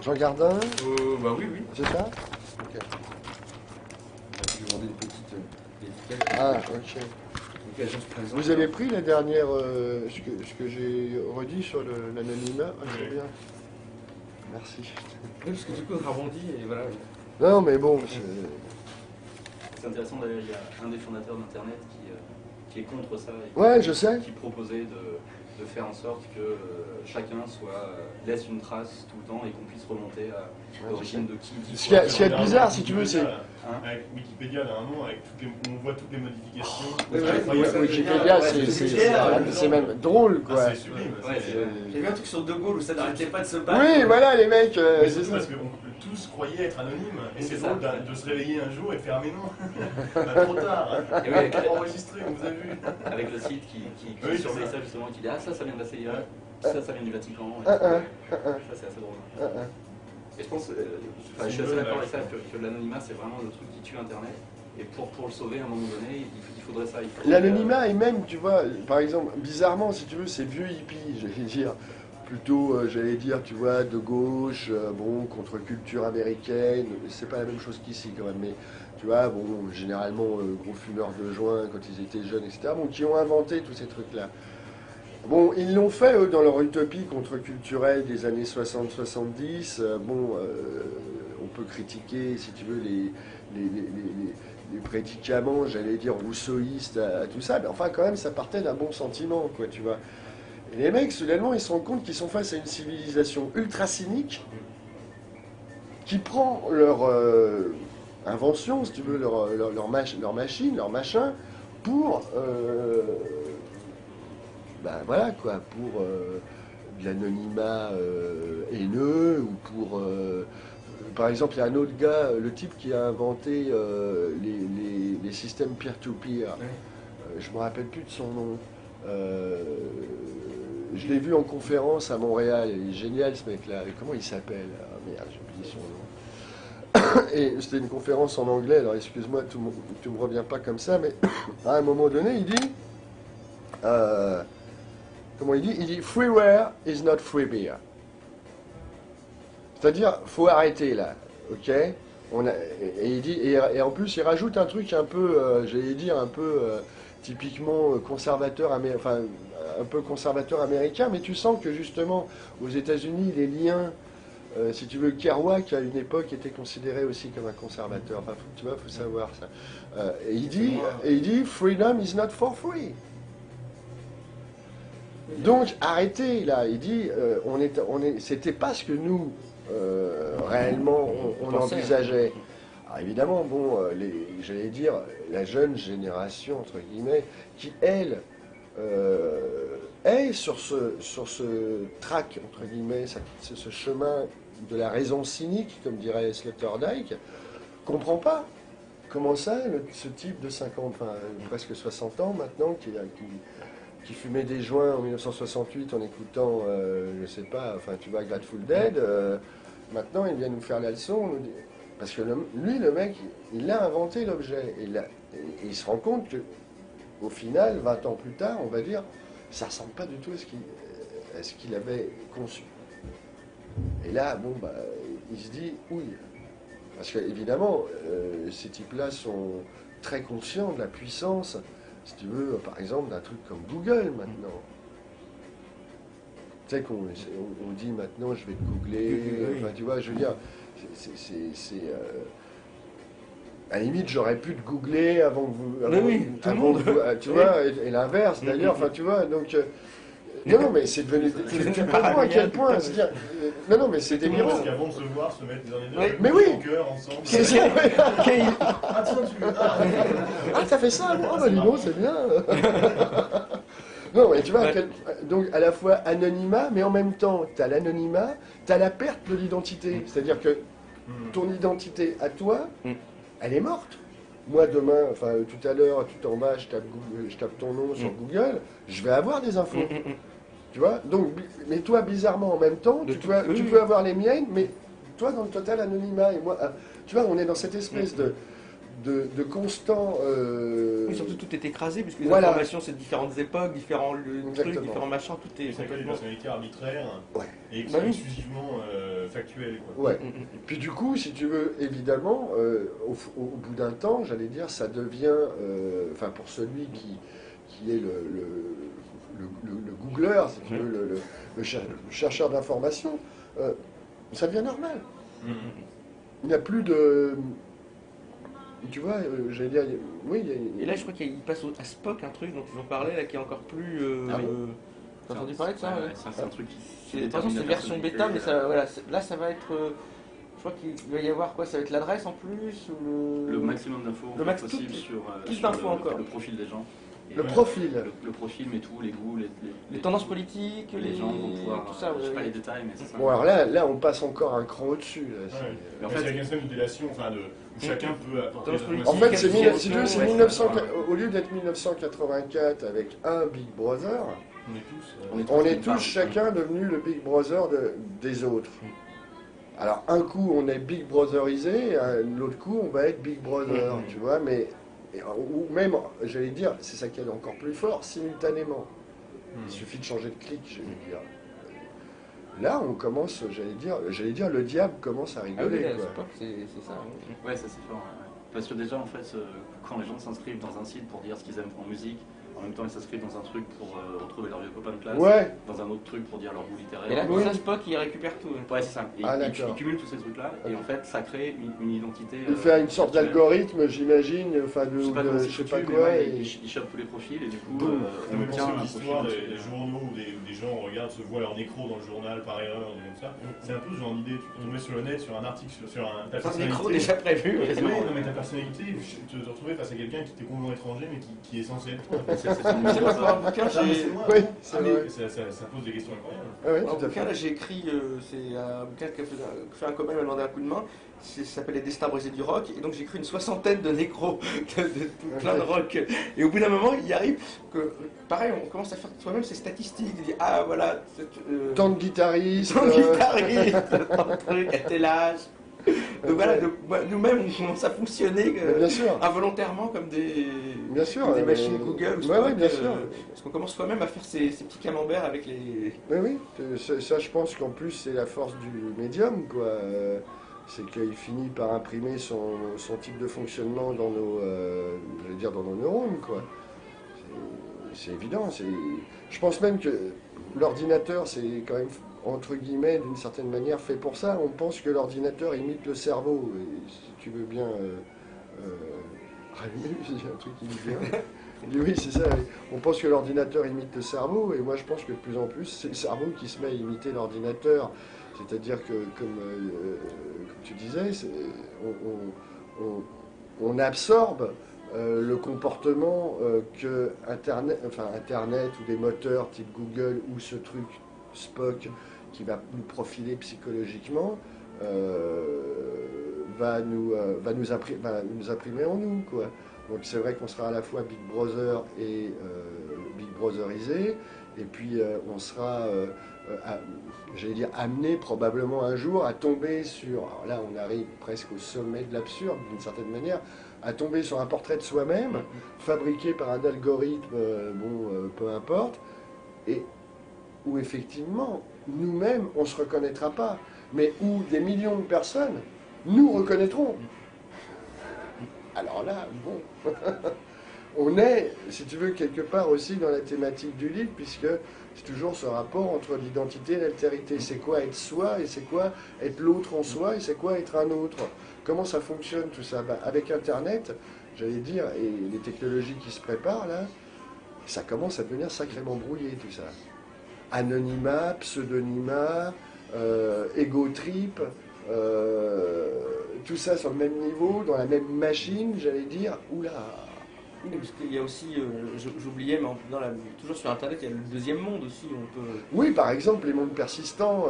J'en garde un, Bah oui, oui. c'est ça? Ok. Je vais demander des petites étiquettes. Ah, ok. L'occasion se présente. Vous avez pris la dernière, ce que j'ai redit sur l'anonymat? Ah, c'est bien. Merci. Oui, parce que du coup, on rebondit et voilà. Non, mais bon, C'est intéressant d'ailleurs, il y a un des fondateurs d'Internet qui est contre ça et ouais, je sais. qui proposait de faire en sorte que chacun laisse une trace tout le temps et qu'on puisse remonter à l'origine de qui dit Ce quoi. qui est bizarre, si tu veux, c'est. Avec Wikipédia, normalement, on voit toutes les modifications. Oui, C'est incroyable. Wikipédia, ouais, c'est même drôle, Ah, quoi. c'est sublime. Ouais, J'ai vu un truc sur De Gaulle où ça n'arrêtait pas de se battre. Oui, voilà, les mecs, Mais c'est c'est ça. parce que tous croyaient être anonymes. Et c'est C'est drôle ça. de se réveiller un jour et faire mais non, trop tard. Hein. Et oui, avec, Enregistré, on vous a vu. avec le site qui Oui, surveille c'est ça. ça justement, qui dit ah ça vient de la CIA, ça vient du Vatican. Et Un, ça c'est assez drôle. un. Et je pense, je suis assez d'accord avec ça, que l'anonymat c'est vraiment le truc qui tue Internet. Et pour le sauver à un moment donné, il faudrait ça. L'anonymat est même, tu vois, par exemple, bizarrement, si tu veux, c'est vieux hippie, j'allais dire, plutôt, j'allais dire, tu vois, de gauche, bon, contre-culture américaine, c'est pas la même chose qu'ici quand même, mais tu vois, bon, généralement, gros fumeurs de joint quand ils étaient jeunes, etc., bon, qui ont inventé tous ces trucs-là. Bon, ils l'ont fait, eux, dans leur utopie contre-culturelle des années 60-70. Bon, on peut critiquer, si tu veux, les prédicaments, j'allais dire, rousseauistes à tout ça, mais enfin, quand même, ça partait d'un bon sentiment, quoi, tu vois. Et les mecs, soudainement, ils se rendent compte qu'ils sont face à une civilisation ultra cynique qui prend leur invention, si tu veux, leur machine, leur machin, pour... ben voilà quoi, pour de l'anonymat haineux ou pour... par exemple, il y a un autre gars, le type qui a inventé les systèmes peer-to-peer. Je me rappelle plus de son nom. Je l'ai vu en conférence à Montréal. Il est génial ce mec-là. Comment il s'appelle? Ah, merde, j'ai oublié son nom. Et c'était une conférence en anglais. Alors excuse-moi, tu me reviens pas comme ça, mais à un moment donné, il dit... comment il dit? Il dit freeware is not free beer. C'est-à-dire, faut arrêter là, ok? Et il dit, et en plus, il rajoute un truc un peu, j'allais dire, un peu typiquement conservateur, enfin, un peu conservateur américain, mais tu sens que justement, aux États-Unis, les liens, si tu veux, Kerouac, à une époque, était considéré aussi comme un conservateur. Enfin, tu vois, faut savoir ça. Et il dit, freedom is not for free. Donc arrêtez là, il dit, c'était pas ce que nous réellement on envisageait. Alors, évidemment, bon, j'allais dire la jeune génération entre guillemets, qui elle est sur ce track entre guillemets, ce chemin de la raison cynique, comme dirait Sloterdijk, comprend pas comment ça, ce type de 50, enfin presque 60 ans maintenant, qui fumait des joints en 1968 en écoutant, je sais pas, enfin tu vois, Grateful Dead, maintenant il vient nous faire la leçon, parce que lui, le mec, il a inventé l'objet, et il se rend compte que au final, 20 ans plus tard, on va dire, ça ressemble pas du tout à ce qu'il avait conçu. Et là, bon, bah, il se dit, oui. Parce qu'évidemment, ces types-là sont très conscients de la puissance, si tu veux, par exemple, d'un truc comme Google maintenant. Tu sais on dit maintenant, je vais te googler, enfin, tu vois, je veux dire, à la limite, j'aurais pu te googler avant que vous... tu vois, et l'inverse d'ailleurs, enfin, tu vois, donc... non, mais c'est devenu... Tu comprends à quel point, c'est-à-dire... non, mais c'est délirant. Parce qu'avant de se voir, se mettre les uns les deux, mais oui. au cœur, ensemble. Ah, tiens, ah, t'as fait ça? Ah, bah, dis donc, c'est bien. Non, mais tu vois, donc à la fois anonymat, mais en même temps, t'as l'anonymat, t'as la perte de l'identité. C'est-à-dire que ton identité à toi, elle est morte. Moi, demain, enfin, tout à l'heure, tu t'en vas, je tape ton nom sur Google, je vais avoir des infos. Tu vois? Donc, mais toi, bizarrement, en même temps, tu peux avoir les miennes, mais toi, dans le total anonymat, et moi, tu vois, on est dans cette espèce de constant... Oui, surtout tout est écrasé, puisque les informations, c'est différentes époques, différents trucs, différents machins, tout est ça crée des personnalités arbitraires et exclusivement factuelles. Quoi. Ouais. Puis du coup, si tu veux, évidemment, au bout d'un temps, j'allais dire, ça devient, enfin pour celui qui est le googleur, si tu veux, le chercheur d'informations, ça devient normal. Il n'y a plus de... Tu vois, j'allais dire, oui. Et là, je crois qu'il passe à Spock, un truc dont ils ont parlé, là, qui est encore plus. T'as entendu parler de ça? C'est un truc qui. De toute façon, c'est version bêta, mais ça, voilà, là, ça va être. Je crois qu'il va y avoir quoi? Ça va être l'adresse en plus ou le maximum d'infos possible sur le profil des gens. Le profil. Le profil, mais tout, les goûts, les tendances politiques, les gens vont pouvoir. Tout ça, je sais pas les détails, mais c'est ça. Bon, alors là, on passe encore un cran au-dessus. Mais en fait, il y a un système de délation, enfin, où chacun peut apporter des en fait, c'est 1900, au lieu d'être 1984 avec un Big Brother, on est tous chacun devenu le Big Brother des autres. Alors, un coup, on est Big Brotherisé, l'autre coup, on va être Big Brother, tu vois, mais... Ou même, j'allais dire, c'est ça qui est encore plus fort, simultanément. Il suffit de changer de clic, j'allais dire. Là, on commence, j'allais dire, le diable commence à rigoler. C'est ça. Ouais, ça c'est fort. Ouais. Parce que déjà, en fait, quand les gens s'inscrivent dans un site pour dire ce qu'ils aiment en musique, en même temps, ils s'inscrivent dans un truc pour retrouver leurs vieux copains de classe, dans un autre truc pour dire leur goût littéraire. Et là, ça, Spock, il récupère tout. Ouais, c'est ça. Et il cumule tous ces trucs-là, et en fait, ça crée une identité. Il fait une sorte d'algorithme, j'imagine, enfin, je sais pas quoi. Il chope tous les profils, et du coup, on obtient l'histoire des journaux où des gens regardent, se voient leur nécro dans le journal par erreur, comme ça. C'est un peu ce genre d'idée. Tu peux tomber sur le net, sur un article, sur ta personnalité. Un nécro déjà prévu. Oui, non, mais ta personnalité, te retrouver face à quelqu'un qui t'est complètement étranger, mais qui est censé être toi. C'est pas pour un bouquin, ça pose des questions incroyables. Ah oui, un bouquin, là, j'ai écrit, c'est un bouquin que fait un copain, il m'a demandé un coup de main. Ça s'appelle Les Destins brisés du rock, et donc j'ai écrit une 60aine de nécros, plein de rock. Et au bout d'un moment, il arrive que, pareil, on commence à faire soi-même ses statistiques. Il dit, ah voilà, tant de guitaristes, tant de trucs, à tel âge. Donc voilà, nous-mêmes, on commence à fonctionner involontairement comme des machines Google. Oui, bien sûr. Parce qu'on commence soi-même à faire ces petits camemberts avec les... Oui, ça je pense qu'en plus c'est la force du médium, quoi. C'est qu'il finit par imprimer son type de fonctionnement dans dans nos neurones, quoi. C'est évident. Je pense même que l'ordinateur, c'est quand même, entre guillemets, d'une certaine manière, fait pour ça. On pense que l'ordinateur imite le cerveau. Et si tu veux bien rallumer, il y a un truc qui me vient. Oui, c'est ça. On pense que l'ordinateur imite le cerveau, et moi je pense que de plus en plus, c'est le cerveau qui se met à imiter l'ordinateur. C'est-à-dire que, comme tu disais, on absorbe le comportement que Internet ou des moteurs type Google ou ce truc Spock qui va nous profiler psychologiquement va nous imprimer en nous, quoi. Donc c'est vrai qu'on sera à la fois Big Brother et Big Brotherisé, et puis on sera, j'allais dire, amené probablement un jour à tomber sur, alors là on arrive presque au sommet de l'absurde d'une certaine manière, à tomber sur un portrait de soi-même, fabriqué par un algorithme, peu importe, et où effectivement, nous-mêmes, on ne se reconnaîtra pas. mais où des millions de personnes nous reconnaîtront. Alors là, bon, on est, si tu veux, quelque part aussi dans la thématique du livre, puisque c'est toujours ce rapport entre l'identité et l'altérité. C'est quoi être soi, et c'est quoi être l'autre en soi, et c'est quoi être un autre. Comment ça fonctionne tout ça? Avec Internet, j'allais dire, et les technologies qui se préparent là, ça commence à devenir sacrément brouillé tout ça. Anonymat, pseudonymat, ego trip, tout ça sur le même niveau, dans la même machine, j'allais dire, oula. Oui, parce qu'il y a aussi, j'oubliais, mais toujours sur Internet, il y a le deuxième monde aussi. On peut... Oui, par exemple, les mondes persistants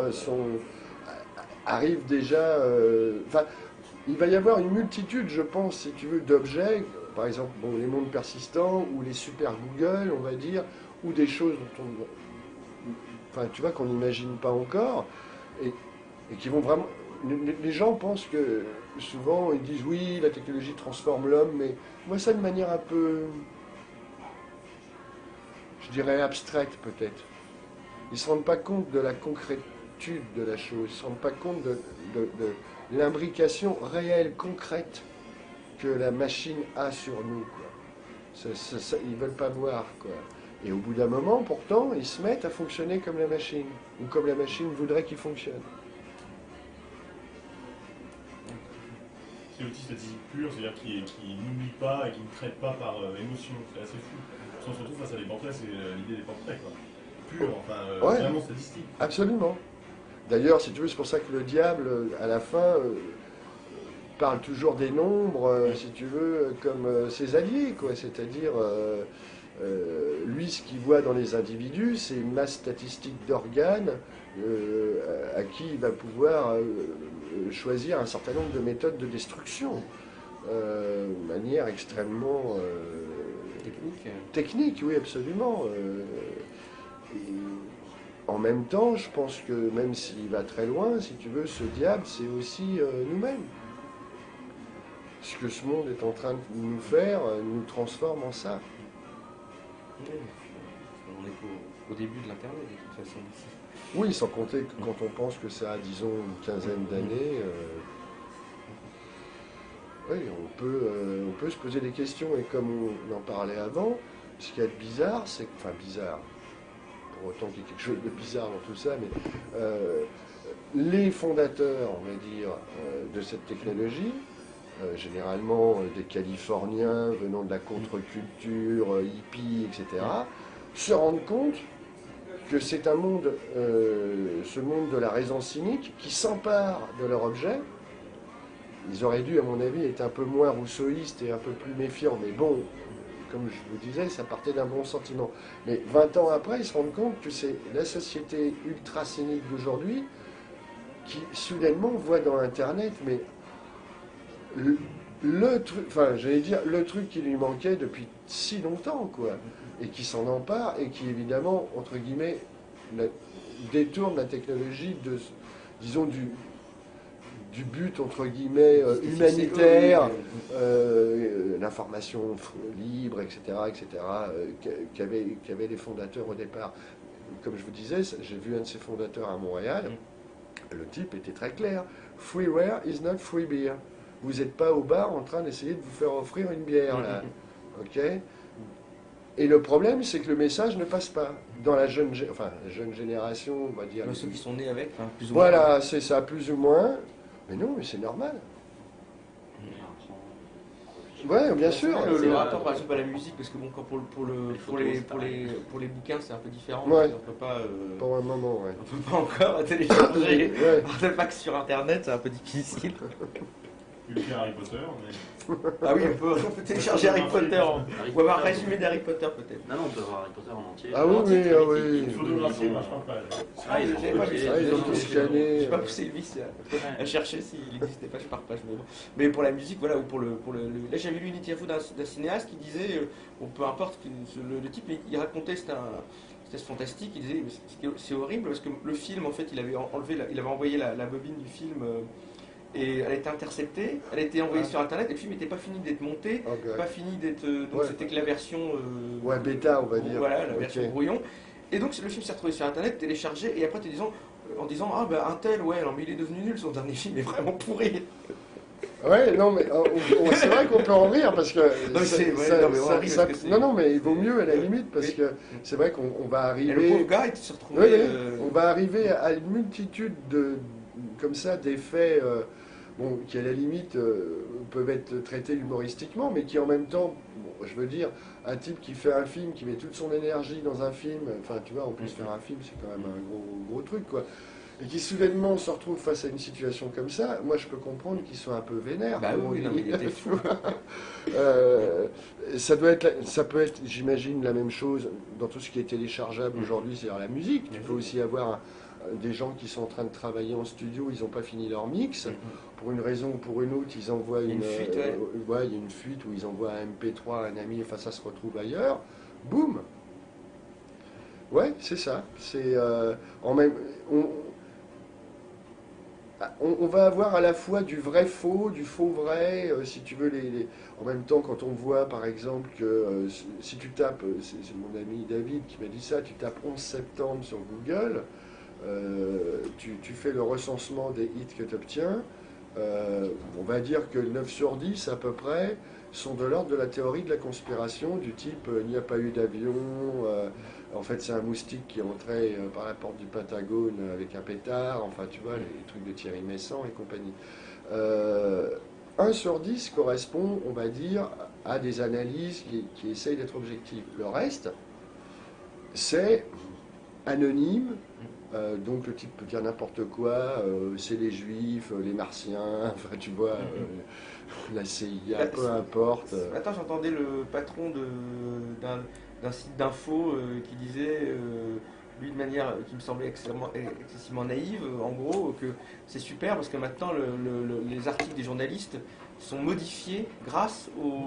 arrivent déjà... il va y avoir une multitude, je pense, si tu veux, d'objets, par exemple, bon, les mondes persistants, ou les super Google, on va dire, ou des choses dont tu vois, qu'on n'imagine pas encore, et qui vont vraiment... Les gens pensent que, souvent, ils disent, oui, la technologie transforme l'homme, mais moi, ça de manière un peu, je dirais, abstraite, peut-être. Ils ne se rendent pas compte de la concrétude de la chose, ils ne se rendent pas compte de l'imbrication réelle, concrète, que la machine a sur nous, quoi. Ils ne veulent pas voir, quoi. Et au bout d'un moment, pourtant, ils se mettent à fonctionner comme la machine, ou comme la machine voudrait qu'ils fonctionnent. C'est l'autiste pur, c'est-à-dire qui n'oublie pas et qui ne traite pas par émotion. C'est assez fou. Surtout face à des portraits, c'est l'idée des portraits, quoi. Pur, ouais, vraiment statistique. Absolument. D'ailleurs, si tu veux, c'est pour ça que le diable, à la fin, parle toujours des nombres, si tu veux, comme ses alliés, quoi. C'est-à-dire, lui, ce qu'il voit dans les individus, c'est une masse statistique d'organes à qui il va pouvoir choisir un certain nombre de méthodes de destruction, de manière extrêmement technique, oui, absolument. Et en même temps, je pense que même s'il va très loin, si tu veux, ce diable, c'est aussi nous-mêmes. Ce que ce monde est en train de nous faire nous transforme en ça. Oui. On est au début de l'Internet, de toute façon. Oui, sans compter que quand on pense que ça a, disons, une quinzaine d'années, oui, on peut se poser des questions. Et comme on en parlait avant, ce qui est bizarre, c'est... Enfin, bizarre, pour autant qu'il y ait quelque chose de bizarre dans tout ça, mais les fondateurs, on va dire, de cette technologie, généralement des Californiens venant de la contre-culture, hippie, etc., se rendent compte que c'est un monde, ce monde de la raison cynique, qui s'empare de leur objet. Ils auraient dû, à mon avis, être un peu moins rousseauistes et un peu plus méfiants, mais bon, comme je vous disais, ça partait d'un bon sentiment. Mais 20 ans après, ils se rendent compte que c'est la société ultra cynique d'aujourd'hui qui, soudainement, voit dans Internet, mais le truc, enfin, j'allais dire, le truc qui lui manquait depuis si longtemps, quoi, et qui s'en empare, et qui, évidemment, entre guillemets, détourne la technologie de, disons, du but, entre guillemets, humanitaire, l'information libre, etc., qu'avaient les fondateurs au départ. Comme je vous disais, j'ai vu un de ces fondateurs à Montréal, le type était très clair. Freeware is not free beer. Vous n'êtes pas au bar en train d'essayer de vous faire offrir une bière, là. Ok ? Et le problème, c'est que le message ne passe pas. Dans la jeune génération, on va dire... Ceux qui sont nés avec, hein, plus ou moins. Voilà, c'est ça, plus ou moins. Mais non, mais c'est normal. Ouais, bien sûr. Le rapport, par exemple, à la musique, parce que bon, pour les bouquins, c'est un peu différent. Ouais. On peut pas... Pour un moment, ouais. On peut pas encore télécharger Ouais. Artefact sur Internet, c'est un peu difficile. Harry Potter, mais... Ah oui, on peut télécharger Harry Potter. Ou avoir un résumé d'Harry Potter, peut-être. Non, on peut voir Harry Potter en entier. Ah oui, ah oui. Il faut photographier, marche pas. Ah, ils ont tout scanné. J'ai pas poussé le vice à chercher s'il n'existait pas par page. Mais pour la musique, voilà, ou pour le... Là, j'avais lu une interview d'un cinéaste qui disait, bon, peu importe, le type, il racontait, c'était fantastique, il disait, c'est horrible, parce que le film, en fait, il avait envoyé la bobine du film... Et elle a été interceptée, elle a été envoyée sur Internet, et le film n'était pas fini d'être monté, pas fini d'être... donc c'était que la version... ouais, bêta, on va dire. Voilà, la version brouillon. Et donc le film s'est retrouvé sur Internet, téléchargé, et après, en disant, en disant ah ben un tel, ouais, alors mais il est devenu nul, son dernier film est vraiment pourri. Ouais, non, mais c'est vrai qu'on peut en rire parce que. Non, mais il vaut mieux à la limite parce que c'est vrai qu'on va arriver. Et le pauvre gars, il se retrouve. On va arriver à une multitude comme ça d'effets qui à la limite peuvent être traités humoristiquement, mais qui en même temps, je veux dire, un type qui fait un film, qui met toute son énergie dans un film, enfin tu vois, en plus faire un film c'est quand même un gros truc quoi. Et qui soudainement se retrouve face à une situation comme ça, moi je peux comprendre qu'il soit un peu vénère. Bah oui, non, mais il était fou. Ça peut être, j'imagine, la même chose dans tout ce qui est téléchargeable aujourd'hui, c'est-à-dire la musique. Tu peux aussi avoir des gens qui sont en train de travailler en studio, ils n'ont pas fini leur mix. Pour une raison ou pour une autre, ils envoient une fuite. Il y a une fuite où ils envoient un MP3 à un ami, enfin ça se retrouve ailleurs. Boum. Ouais, c'est ça. C'est en même. On va avoir à la fois du vrai faux, du faux vrai, si tu veux. En même temps, quand on voit par exemple que si tu tapes, c'est mon ami David qui m'a dit ça, tu tapes 11 septembre sur Google, tu fais le recensement des hits que tu obtiens, on va dire que 9 sur 10 à peu près sont de l'ordre de la théorie de la conspiration, du type il n'y a pas eu d'avion, en fait c'est un moustique qui est entré par la porte du Pentagone avec un pétard, enfin tu vois, les trucs de Thierry Messant et compagnie. 1 sur 10 correspond, on va dire, à des analyses qui essayent d'être objectives. Le reste, c'est anonyme. Donc le type peut dire n'importe quoi, c'est les juifs, les martiens, enfin tu vois, la CIA, peu importe. Attends, j'entendais le patron d'un site d'info qui disait, lui de manière qui me semblait excessivement naïve, en gros, que c'est super parce que maintenant les articles des journalistes sont modifiés grâce aux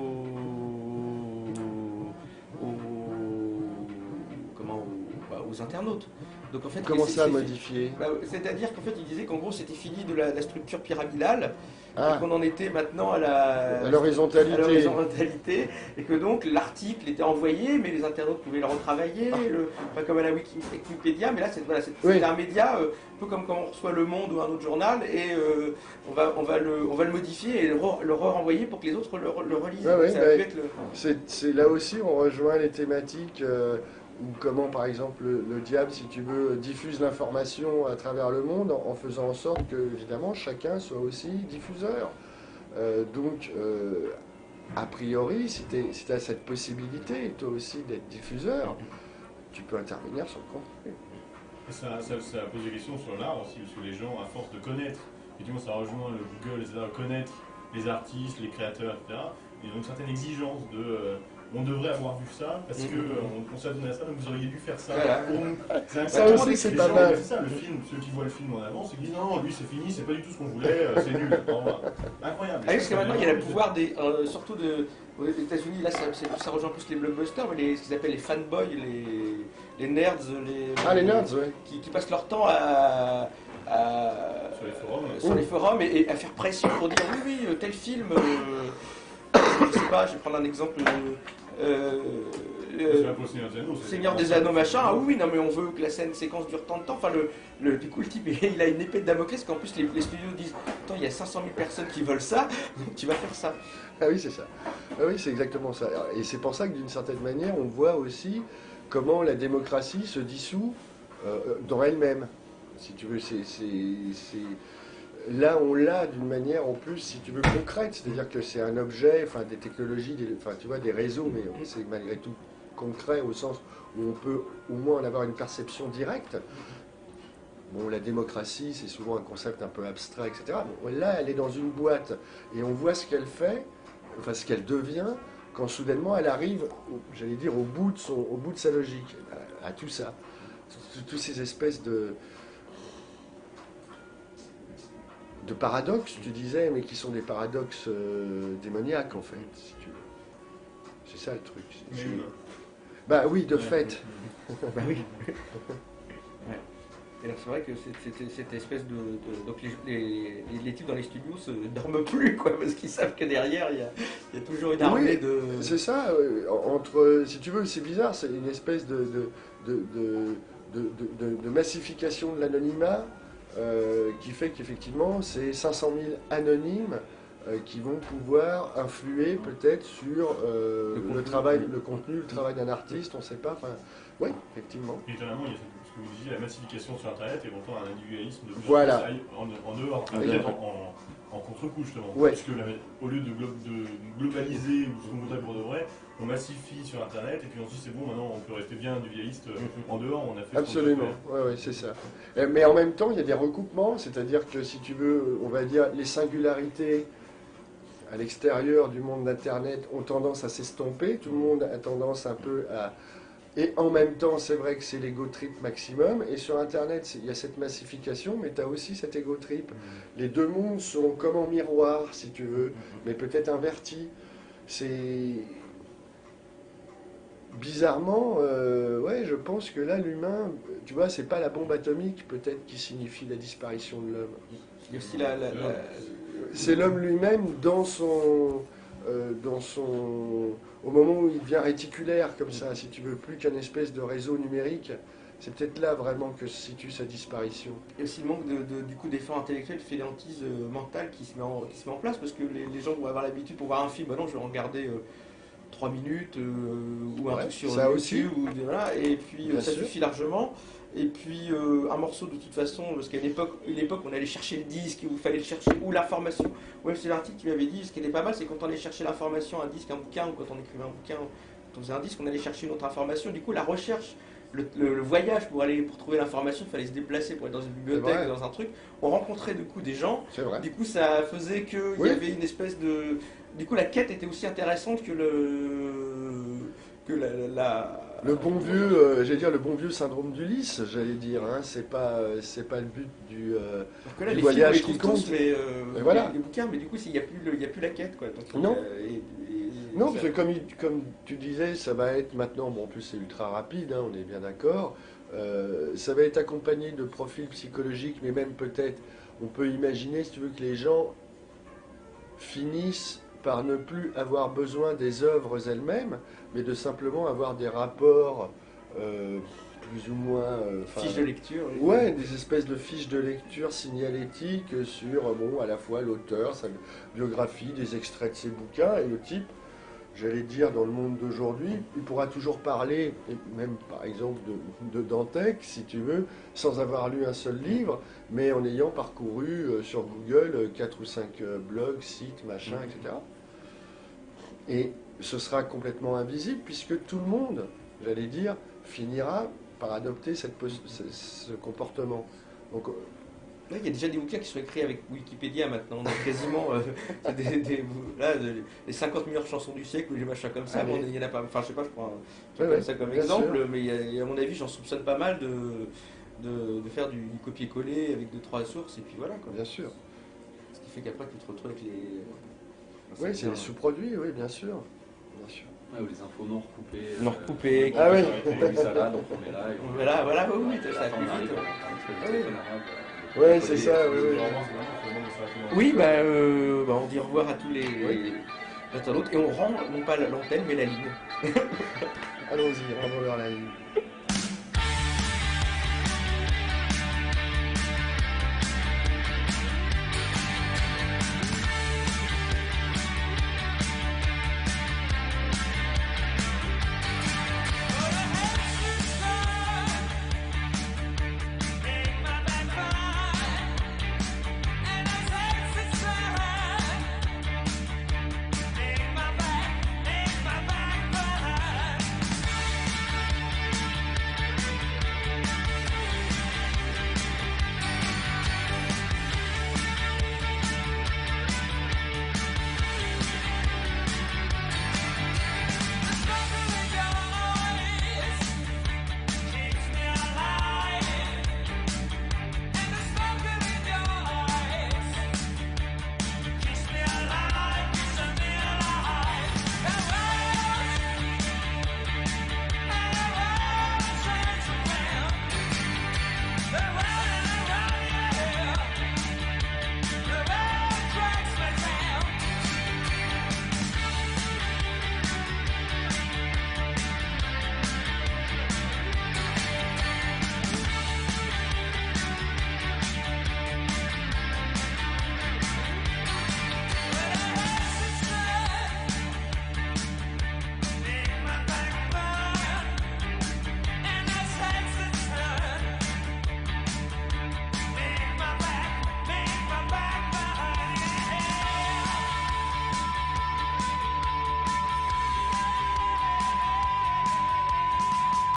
internautes. Donc en fait, comment ça modifier? C'est-à-dire qu'en fait, il disait qu'en gros, c'était fini de la structure pyramidale, et qu'on en était maintenant à l'horizontalité, et que donc l'article était envoyé, mais les internautes pouvaient le retravailler, comme à la Wikipédia, mais là, c'est un média, un peu comme quand on reçoit Le Monde ou un autre journal, et on va le modifier et le renvoyer pour que les autres le relisent. C'est là aussi, on rejoint les thématiques. Ou comment, par exemple, le diable, si tu veux, diffuse l'information à travers le monde en faisant en sorte que, évidemment, chacun soit aussi diffuseur. A priori, si tu as cette possibilité, toi aussi, d'être diffuseur, tu peux intervenir sur le contenu. Ça pose des questions sur l'art aussi, parce que les gens, à force de connaître, effectivement, ça rejoint le Google, etc., connaître les artistes, les créateurs, etc., il y a une certaine exigence de... on devrait avoir vu ça, parce qu'on s'est donné à ça, donc vous auriez dû faire ça pour nous. Ça aussi, c'est pas mal. C'est ça, le film, ceux qui voient le film en avance, ils disent non, lui c'est fini, c'est pas du tout ce qu'on voulait, c'est nul. Incroyable. Parce que maintenant, il y a le pouvoir surtout aux États-Unis, là ça rejoint plus les blockbusters, mais ce qu'ils appellent les fanboys, les nerds, les nerds, ouais. qui passent leur temps sur les forums et à faire pression pour dire oui, tel film. Je sais pas, je vais prendre un exemple. Seigneur des Anneaux, machin. Ah oui, non, mais on veut que la séquence dure tant de temps. Enfin, le type, il a une épée de Damoclès qu'en plus les studios disent attends, il y a 500 000 personnes qui veulent ça, donc tu vas faire ça. Ah oui, c'est ça. Ah oui, c'est exactement ça. Et c'est pour ça que d'une certaine manière, on voit aussi comment la démocratie se dissout dans elle-même. Si tu veux, là, on l'a d'une manière en plus, si tu veux, concrète, c'est-à-dire que c'est un objet, enfin des technologies, tu vois, des réseaux, mais c'est malgré tout concret au sens où on peut au moins en avoir une perception directe. Bon, la démocratie, c'est souvent un concept un peu abstrait, etc. Bon, là, elle est dans une boîte et on voit ce qu'elle fait, enfin ce qu'elle devient, quand soudainement elle arrive, j'allais dire, au bout de sa logique, à tout ça, toutes ces espèces de paradoxes, tu disais, mais qui sont des paradoxes démoniaques, en fait, si tu veux. C'est ça le truc. Bah oui, de fait. Bah oui. Et alors c'est vrai que cette espèce donc les types dans les studios se dorment plus, quoi, parce qu'ils savent que derrière, il y a toujours une armée de... C'est ça, si tu veux, c'est bizarre, c'est une espèce de de massification de l'anonymat qui fait qu'effectivement, c'est 500 000 anonymes qui vont pouvoir influer peut-être sur le travail, le contenu, le travail d'un artiste, on ne sait pas. Oui, effectivement. Et étonnamment, il y a ce que vous disiez, la massification sur Internet et pourtant un individualisme de plus voilà. en dehors, en contre-coup justement. Ouais. Parce que au lieu de globaliser ou ce qu'on voudrait pour de vrai, on massifie sur Internet et puis on se dit c'est bon, maintenant on peut rester bien individualiste en dehors, on a fait absolument, oui, c'est ça. Mais en même temps, il y a des recoupements, c'est-à-dire que si tu veux, on va dire, les singularités à l'extérieur du monde d'Internet ont tendance à s'estomper, tout le monde a tendance un peu à... Et en même temps, c'est vrai que c'est l'ego trip maximum, et sur Internet, il y a cette massification, mais tu as aussi cet ego trip. Les deux mondes sont comme en miroir, si tu veux, mais peut-être invertis. C'est... Bizarrement, ouais, je pense que là, l'humain, tu vois, c'est pas la bombe atomique peut-être qui signifie la disparition de l'homme. Il y a aussi c'est l'homme lui-même dans son, au moment où il devient réticulaire comme ça, si tu veux, plus qu'un espèce de réseau numérique. C'est peut-être là vraiment que se situe sa disparition. Il y a aussi le manque du coup d'efforts intellectuels, de fainéantise mentale qui se met en place, parce que les gens vont avoir l'habitude pour voir un film, bah non, je vais regarder 3 minutes ou un truc sur ça YouTube, aussi. Voilà, et puis Bien ça sûr. suffit largement. Et puis un morceau de toute façon, parce qu'à une époque on allait chercher le disque, où il fallait le chercher, ou l'information. Ouais, c'est l'article qui m'avait dit, ce qui était pas mal, c'est quand on allait chercher l'information, un disque, un bouquin, ou quand on écrivait un bouquin, quand on faisait un disque, on allait chercher une autre information. Du coup, la recherche, le voyage pour trouver l'information, il fallait se déplacer pour être dans une bibliothèque, dans un truc. On rencontrait du coup des gens. C'est vrai. Du coup, ça faisait qu'il y avait une espèce de... Du coup, la quête était aussi intéressante que le bon vieux, j'allais dire le bon vieux syndrome d'Ulysse, j'allais dire. Hein, c'est pas le but du voyage qui compte. Les voilà. les bouquins, mais du coup, il n'y a plus la quête, quoi. Donc, non. Non, parce que comme tu disais, ça va être maintenant, bon en plus c'est ultra rapide, hein, on est bien d'accord, ça va être accompagné de profils psychologiques, mais même peut-être, on peut imaginer, si tu veux, que les gens finissent par ne plus avoir besoin des œuvres elles-mêmes, mais de simplement avoir des rapports plus ou moins... fiches de lecture. Ouais, des espèces de fiches de lecture signalétiques sur, bon, à la fois l'auteur, sa biographie, des extraits de ses bouquins, et le type, j'allais dire, dans le monde d'aujourd'hui, il pourra toujours parler, et même par exemple de Dantec, si tu veux, sans avoir lu un seul livre, mais en ayant parcouru sur Google 4 ou 5 blogs, sites, machins, etc. Et ce sera complètement invisible, puisque tout le monde, j'allais dire, finira par adopter ce comportement. Donc, là, il y a déjà des bouquins qui sont écrits avec Wikipédia maintenant, donc quasiment les 50 meilleures chansons du siècle ou des machins comme ça. Il y en a pas, enfin je sais pas, je prends ça comme exemple, sûr. Mais à mon avis, j'en soupçonne pas mal de faire du copier-coller avec 2-3 sources, et puis voilà, quoi. Bien sûr. Ce qui fait qu'après tu te retrouves avec les... Oui, c'est les sous-produits, oui, bien sûr. Bien sûr. Ouais, ou les infos non recoupées. Non recoupées. Ah oui. Ça là, donc on est là. On est là, voilà, oui, ça va plus vite. Ouais, c'est ça, oui. Oui, on dit au revoir à tous les internautes et on rend non pas l'antenne mais la ligne. Allons-y, rendons-leur la ligne.